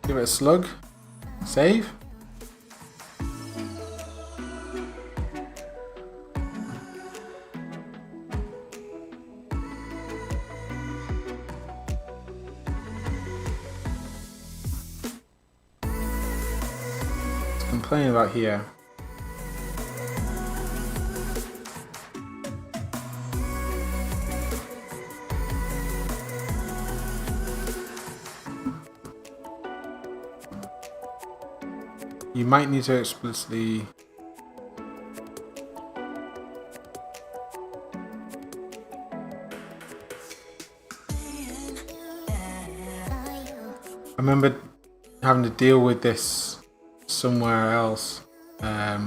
give it a slug, save. It's complaining about here. You might need to explicitly I remember having to deal with this somewhere else. I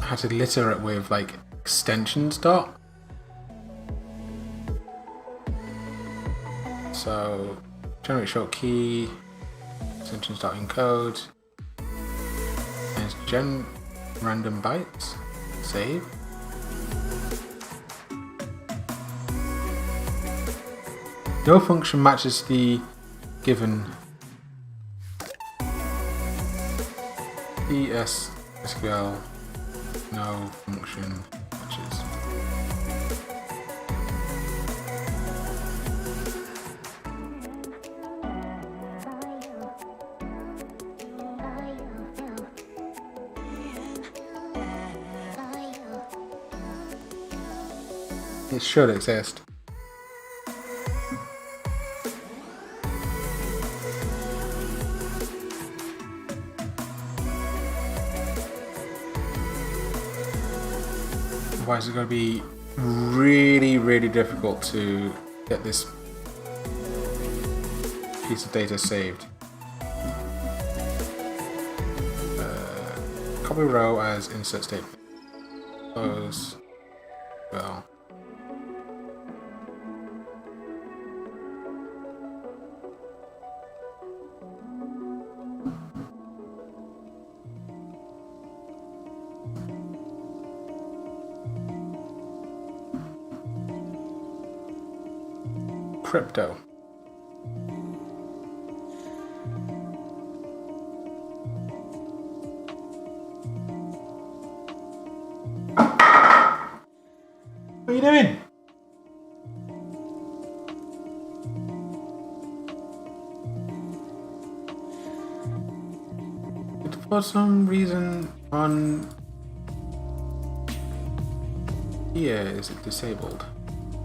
had to litter it with like extensions dot. So generate short key, extensions dot encode, and it's gen random bytes, save. No function matches the given ES SQL. No function matches. It should exist. Otherwise it's going to be really difficult to get this piece of data saved. Copy row as insert statement. Close. Well. Crypto. What are you doing? For some reason on here is it disabled?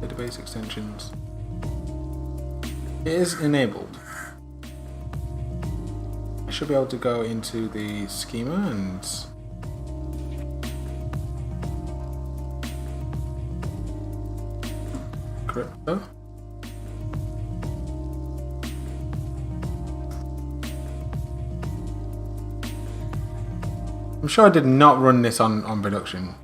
Database extensions. It is enabled. I should be able to go into the schema and crypto. I'm sure I did not run this on production.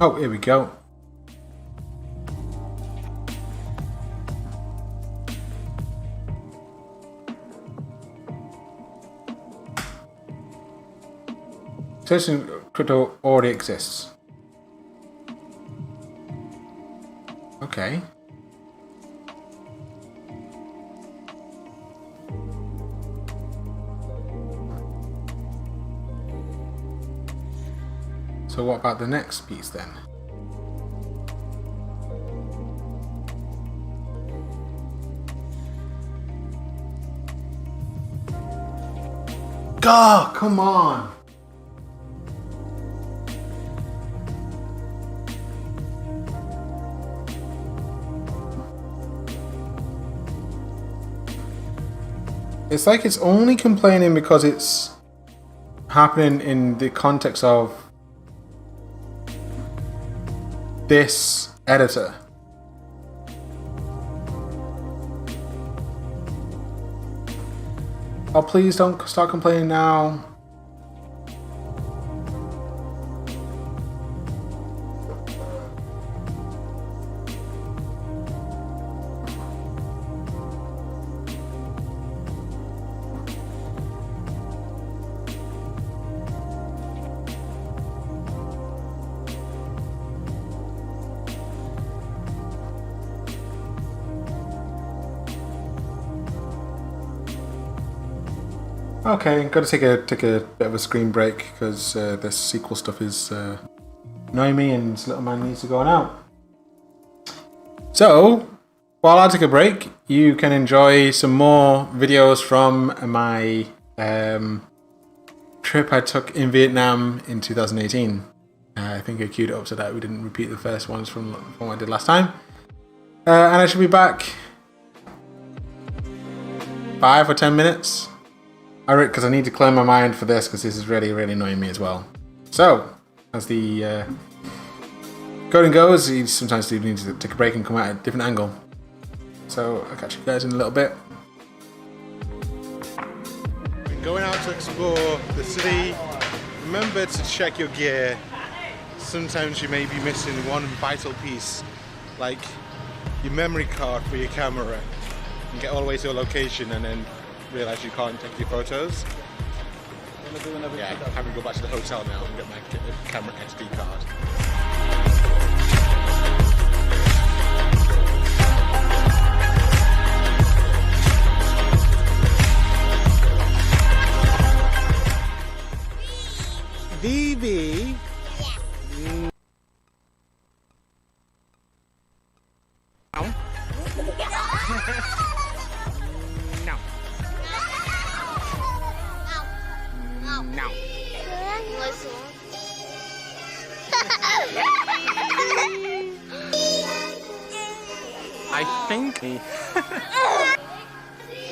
Oh, here we go. Certain crypto already exists. Okay. So what about the next piece then? God, come on! It's like it's only complaining because it's happening in the context of this editor. Oh, please don't start complaining now. Okay, got to take a bit of a screen break because this SQL stuff is annoying me, and this little man needs to go on out. So, while I take a break, you can enjoy some more videos from my trip I took in Vietnam in 2018. I think I queued it up so that we didn't repeat the first ones from what I did last time. And I should be back 5 or 10 minutes. Because I need to clear my mind for this, because this is really annoying me as well. So, as the coding goes, you sometimes do need to take a break and come at a different angle. So, I'll catch you guys in a little bit. When going out to explore the city, remember to check your gear. Sometimes you may be missing one vital piece, like your memory card for your camera. And get all the way to your location and then realize you can't take your photos. Yeah, I'm having to go back to the hotel now and get my camera SD card. VB. No. now. 我行。I think.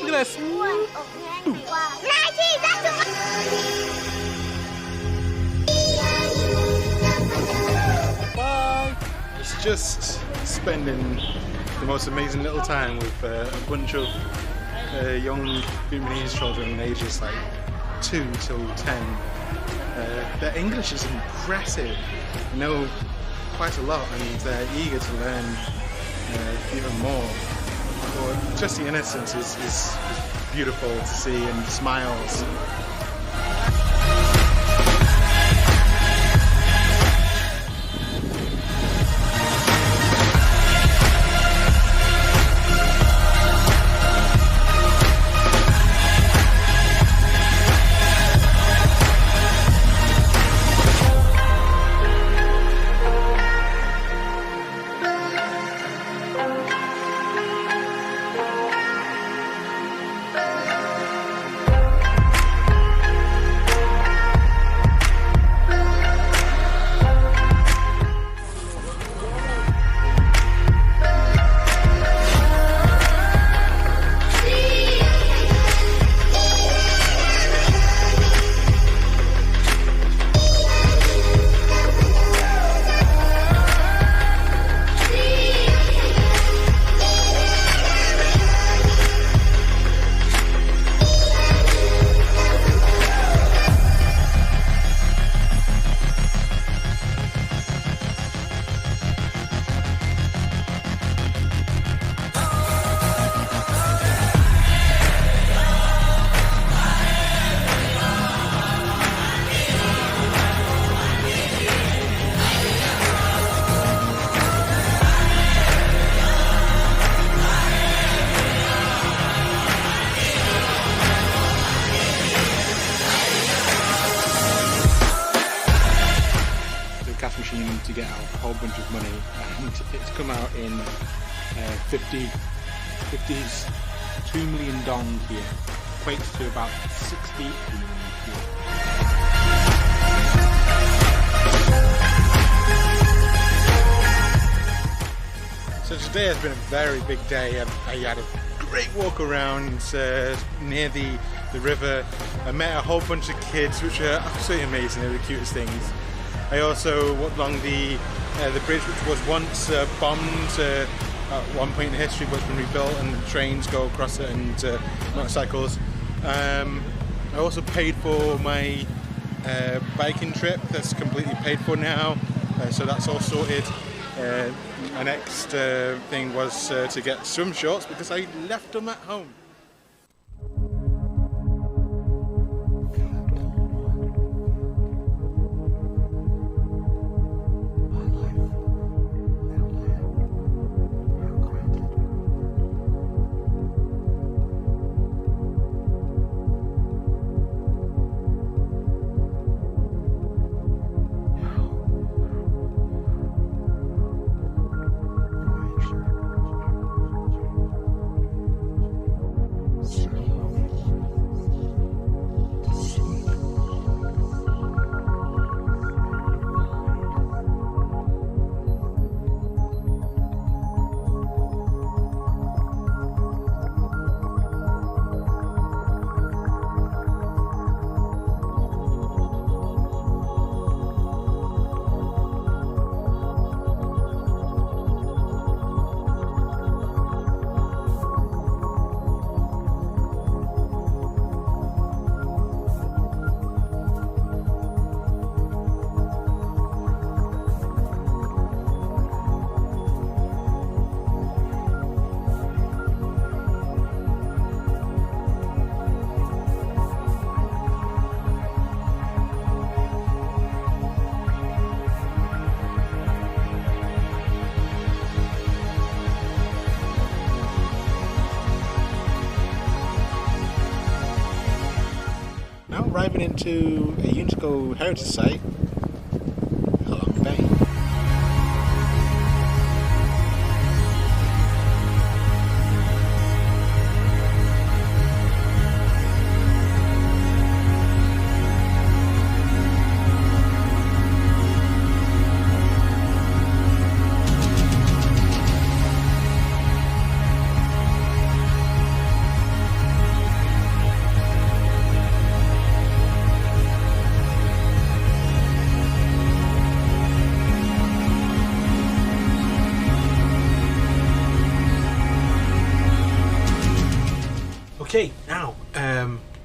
Look at this. 哇，拿起咱就。Bye. It's just spending the most amazing little time with a bunch of young Vietnamese children ages like 2 till 10. Their English is impressive. They know quite a lot and they're eager to learn even more. But just the innocence is beautiful to see, and the smiles. Cash machine to get out a whole bunch of money, and it's come out in 50's 2 million dong here, equates to about 60 million here. So today has been a very big day. I had a great walk around near the river. I met a whole bunch of kids, which are absolutely amazing. They're the cutest things. I also walked along the bridge, which was once bombed at one point in history, but it's been rebuilt and the trains go across it and motorcycles. I also paid for my biking trip. That's completely paid for now, so that's all sorted. My next thing was to get swim shorts because I left them at home. Arriving into a UNESCO heritage site, Halong Bay.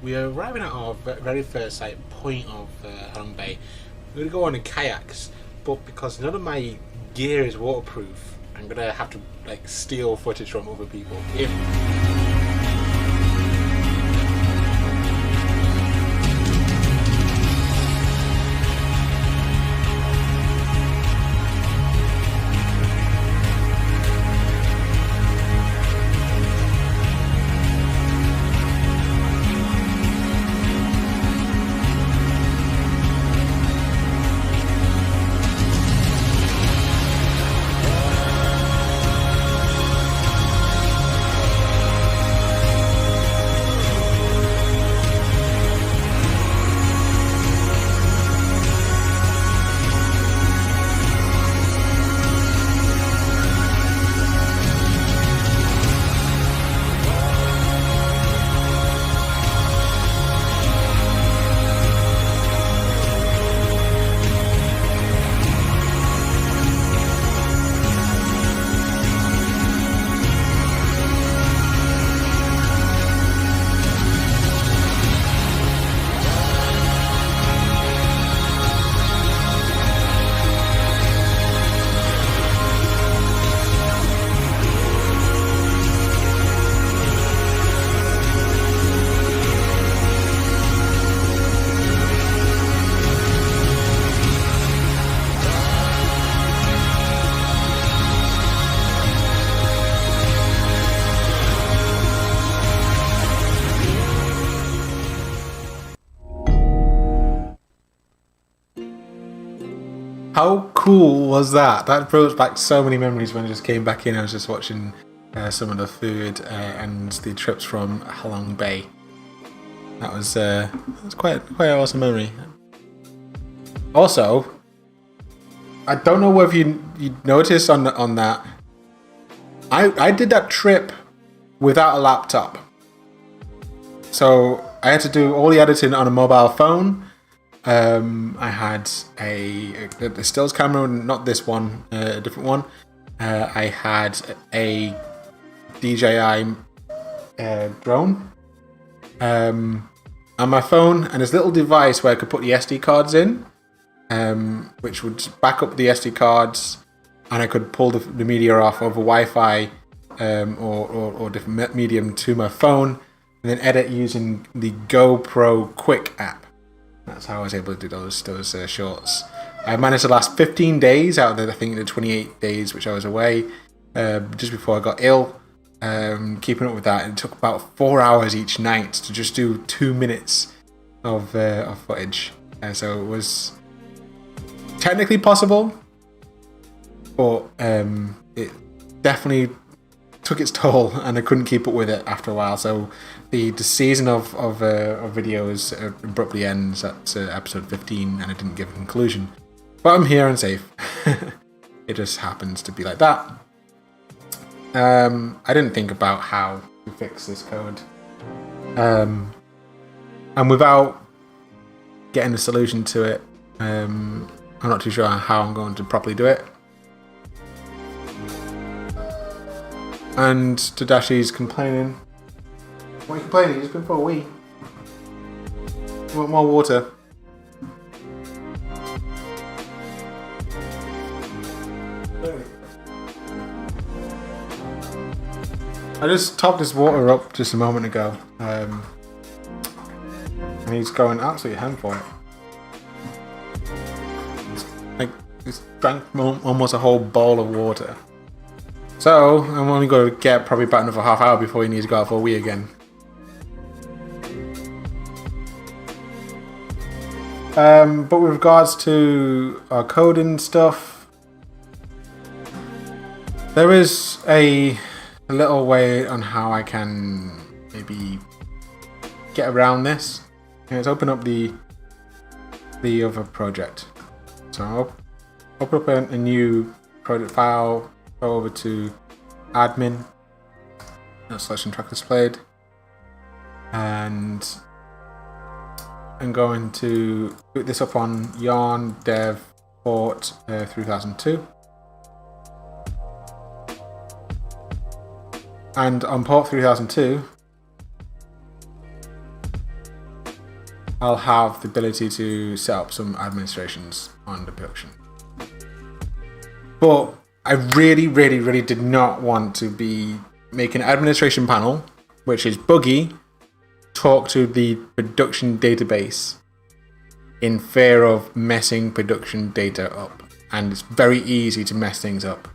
we are arriving at our very first point of Halong Bay. We're going to go on in kayaks, but because none of my gear is waterproof, I'm going to have to like steal footage from other people. How cool was that? That brought back so many memories when I just came back in. I was just watching some of the food and the trips from Halong Bay. That was quite an awesome memory. Also, I don't know whether you noticed on that. I did that trip without a laptop, so I had to do all the editing on a mobile phone. I had a stills camera, not this one, a different one. I had a DJI drone on my phone, and this little device where I could put the SD cards in, which would back up the SD cards, and I could pull the media off over Wi-Fi or different medium to my phone, and then edit using the GoPro Quick app. That's how I was able to do those shorts. I managed to last 15 days out of I think the 28 days which I was away, just before I got ill. Keeping up with that, it took about 4 hours each night to just do 2 minutes of footage. So it was technically possible, but it definitely took its toll, and I couldn't keep up with it after a while. So the season of videos abruptly ends at episode 15, and I didn't give a conclusion. But I'm here and safe. It just happens to be like that. I didn't think about how to fix this code. And without getting a solution to it, I'm not too sure how I'm going to properly do it. And Tadashi's complaining. Why are you complaining? He's been for a wee. You want more water? I just topped this water up just a moment ago, and he's going absolutely ham for it. He's drank almost a whole bowl of water. So I'm only going to get probably about another half hour before he needs to go out for a wee again. But with regards to our coding stuff, there is a little way on how I can maybe get around this. Let's open up the other project. So I'll open up a new project file, go over to admin, selection track displayed, and I'm going to boot this up on yarn dev port 3002. And on port 3002, I'll have the ability to set up some administrations on the production. But I really did not want to be making an administration panel, which is buggy, talk to the production database in fear of messing production data up. And it's very easy to mess things up.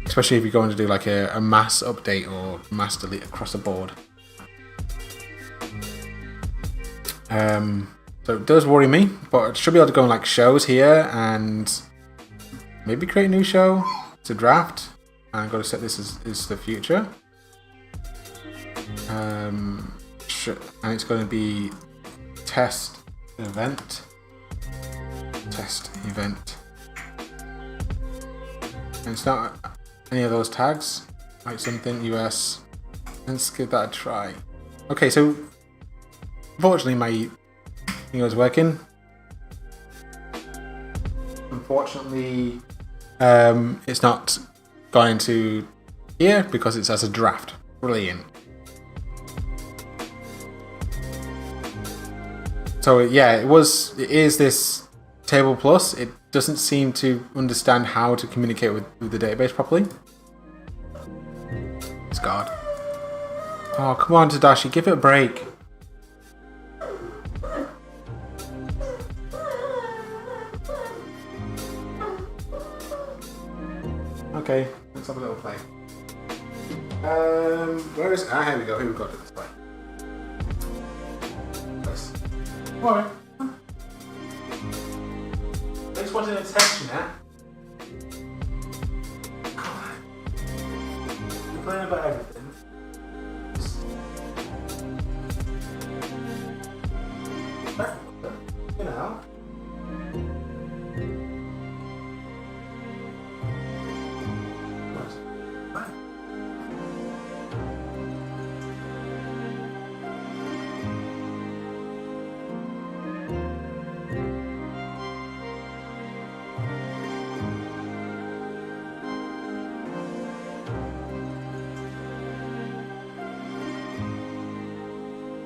Especially if you're going to do like a mass update or mass delete across the board. So it does worry me, but I should be able to go on like shows here and maybe create a new show. It's a draft. And I've got to set this as the future. And it's going to be test event. Test event. And it's not any of those tags, like something US. Let's give that a try. Okay, so unfortunately my thing was working. Unfortunately, it's not gone into here because it's as a draft. Brilliant. So yeah, it is this table plus. It doesn't seem to understand how to communicate with the database properly. It's God. Oh, come on, Tadashi, give it a break. Okay, let's have a little play. Where is... here we go, here we go to this play. Nice. Alright. I just wanted attention, yeah? Come on. You're playing about everything. You know.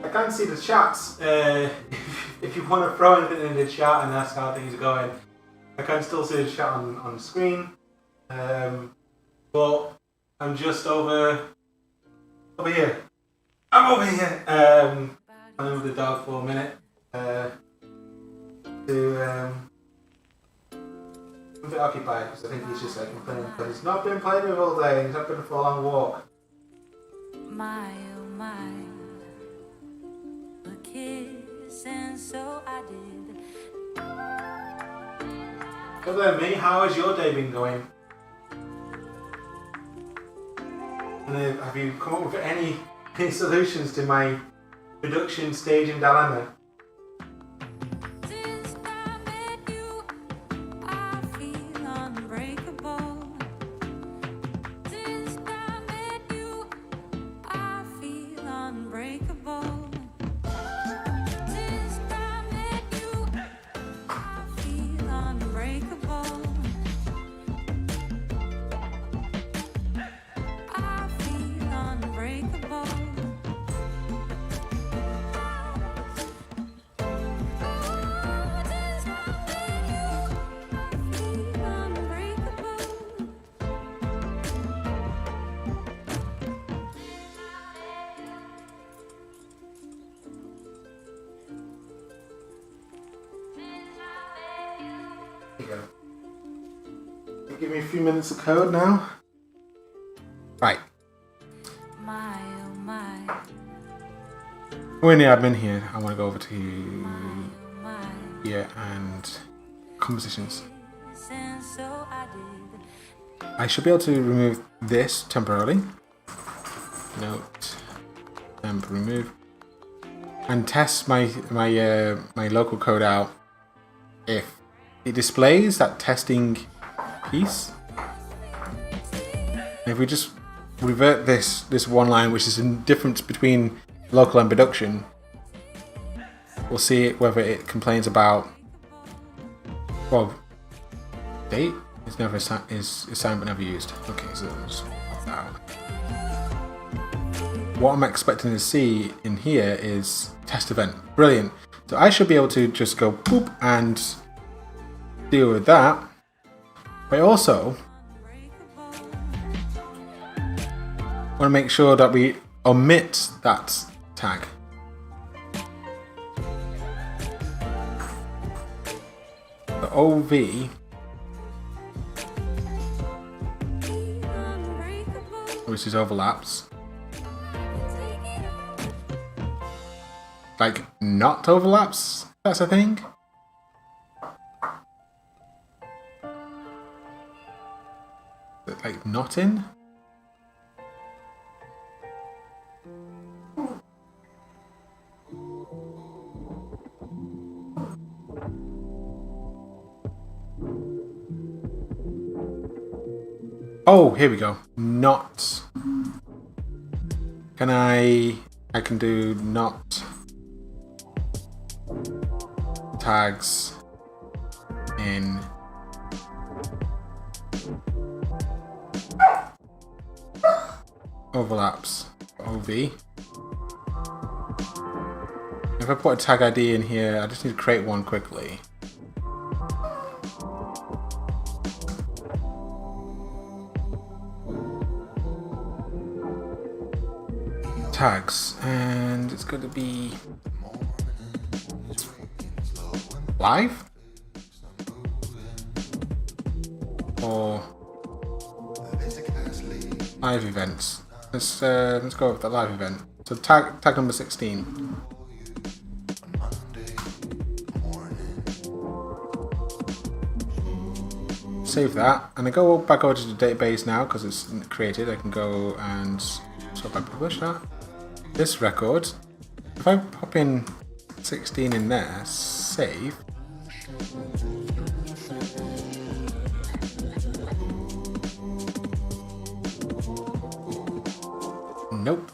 I can't see the chats. If you want to throw anything in the chat and ask how things are going, I can still see the chat on the screen. But I'm just over here. I'm over here. I'm with the dog for a minute. I'm a bit occupied because I think he's just like complaining because he's not been playing with all day. He's not been for a long walk. My oh my, a kiss, and so I did. Other than me, how has your day been going? And have you come up with any solutions to my production staging dilemma? Since I met you, I feel unbreakable. Since I met you, I feel unbreakable. Since I met you, I feel unbreakable. I feel unbreakable. Here you go. Give me a few minutes of code now. Right. My oh my, We're in the admin here. I want to go over to my here and compositions. and so I did. I should be able to remove this temporarily. Note temp remove and test my local code out if it displays that testing piece. And if we just revert this one line, which is the difference between local and production, we'll see whether it complains about, well, date is never is assigned but never used. Okay, so let's pop that out. what I'm expecting to see in here is test event. Brilliant. So I should be able to just go boop and deal with that. But also want to make sure that we omit that tag. The OV, which is overlaps. Like not overlaps, that's a thing. Like not in. Oh, here we go. Not. Can I can do not tags in overlaps OV. If I put a tag ID in here, I just need to create one quickly. Tags, and it's going to be live or live events. Let's go with the live event. So tag number 16. Save that, and I go back over to the database now because it's created. I can go and so if I publish that. This record, if I pop in 16 in there, save. Nope.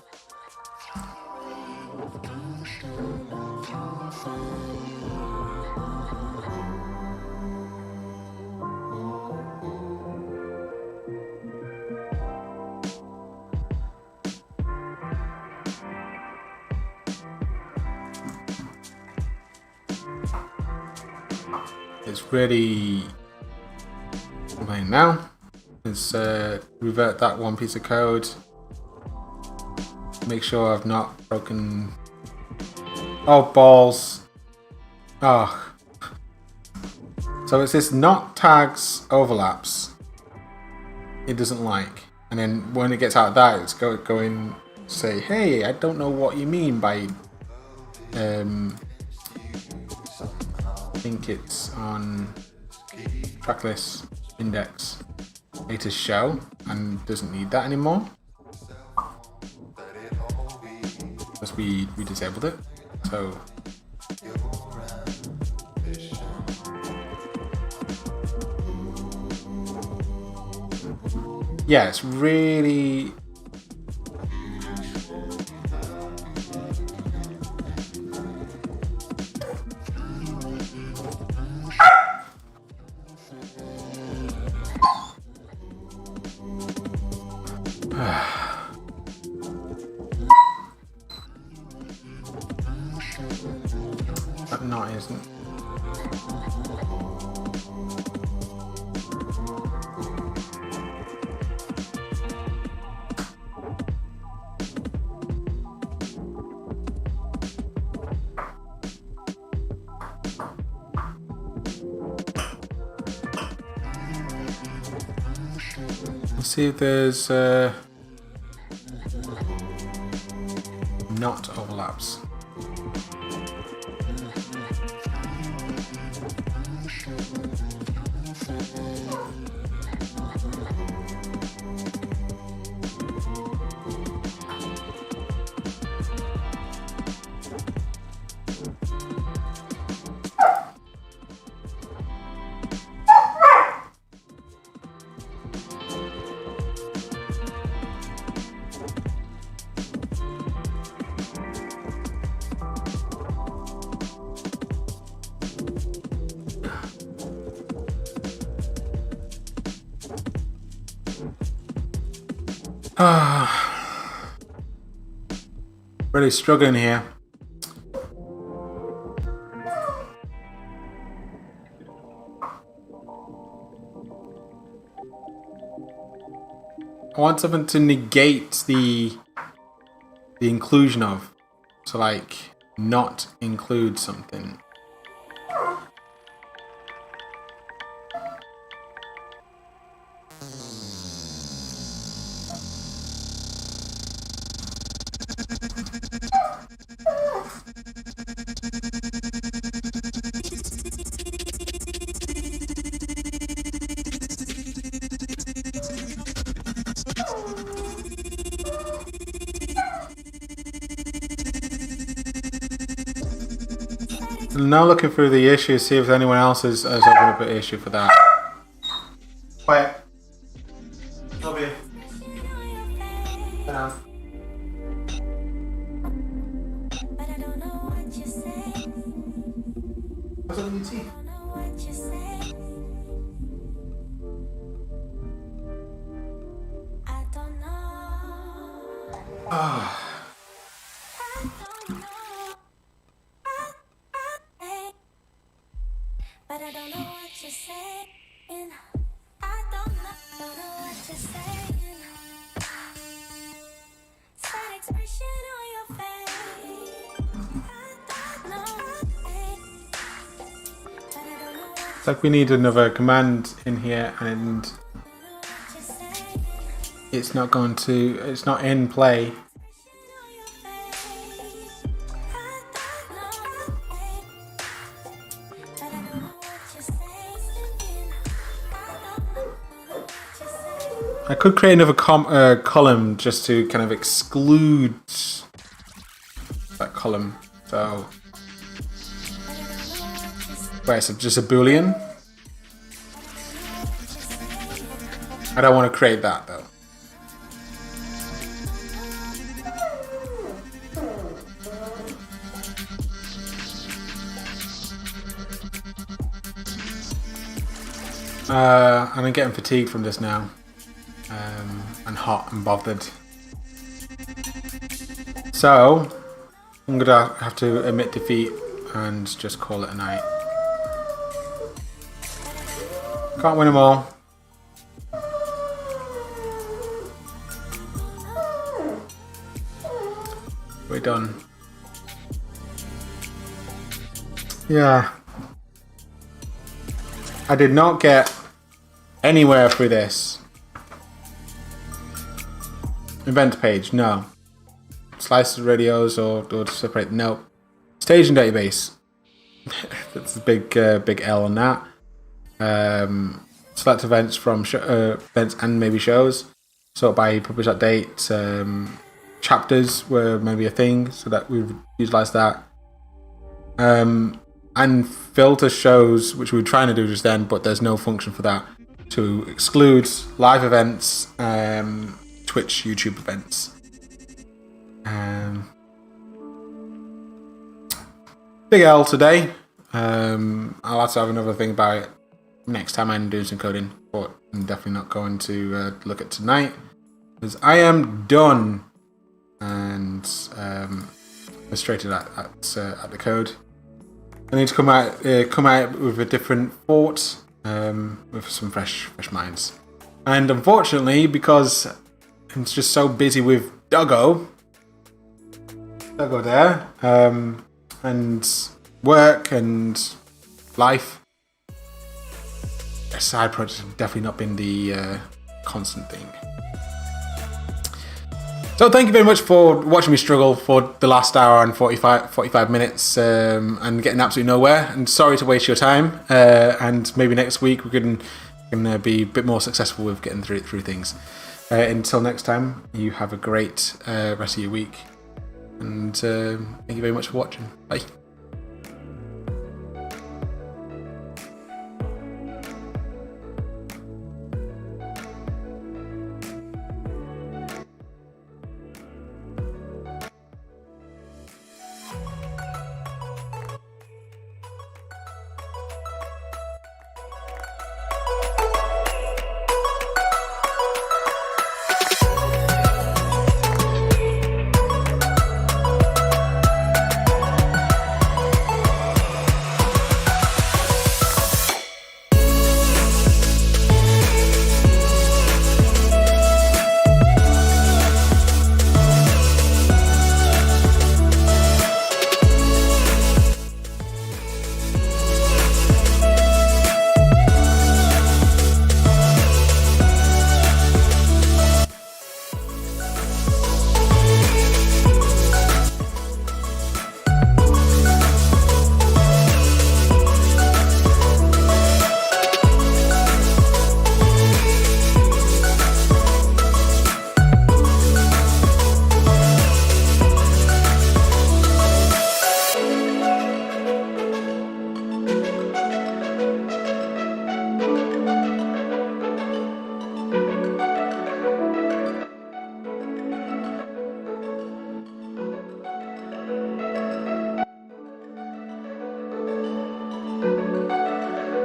It's really playing now. Let's revert that one piece of code. Make sure I've not broken. Oh, balls. Oh. So it's this not tags overlaps. It doesn't like. And then when it gets out of that, it's going say, hey, I don't know what you mean by I think it's on tracklist index latest show and doesn't need that anymore because we disabled it. So yeah, it's really that not isn't. Let's see if there's not overlaps. Really struggling here. I want something to negate the inclusion of. So like not include something. I'm now looking through the issues, see if anyone else has opened up an issue for that. Quiet. Over here. Down. But I don't know what you say. What's up with your teeth? Don't know what you say. I don't know. Ah. I don't know. But I don't know what you're saying. I don't know what you're saying. Sad expression on your face. I don't know. But I don't know what It's like we need another command in here and you're saying. it's not going to, it's not in play. I could create another column just to kind of exclude that column. So, where it's just a boolean. I don't want to create that though. And I'm getting fatigued from this now. And hot and bothered. So, I'm gonna have to admit defeat and just call it a night. Can't win them all. We're done. Yeah. I did not get anywhere through this. Event page, no. Slices radios or separate, no. Staging database. That's a big L on that. Select events from events and maybe shows. Sort by publish that date. Chapters were maybe a thing, so that we've utilized that. And filter shows, which we were trying to do just then, but there's no function for that. To exclude live events, Twitch, YouTube events. Big L today. I'll have to have another think about it next time I'm doing some coding, but I'm definitely not going to look at tonight because I am done and frustrated at the code. I need to come out with a different thought, with some fresh minds. And unfortunately, because I'm just so busy with Doggo there, and work and life, side projects have definitely not been the constant thing. So thank you very much for watching me struggle for the last hour and 45 minutes and getting absolutely nowhere. And sorry to waste your time. And maybe next week we can be a bit more successful with getting through things. Until next time, you have a great rest of your week. And thank you very much for watching. Bye.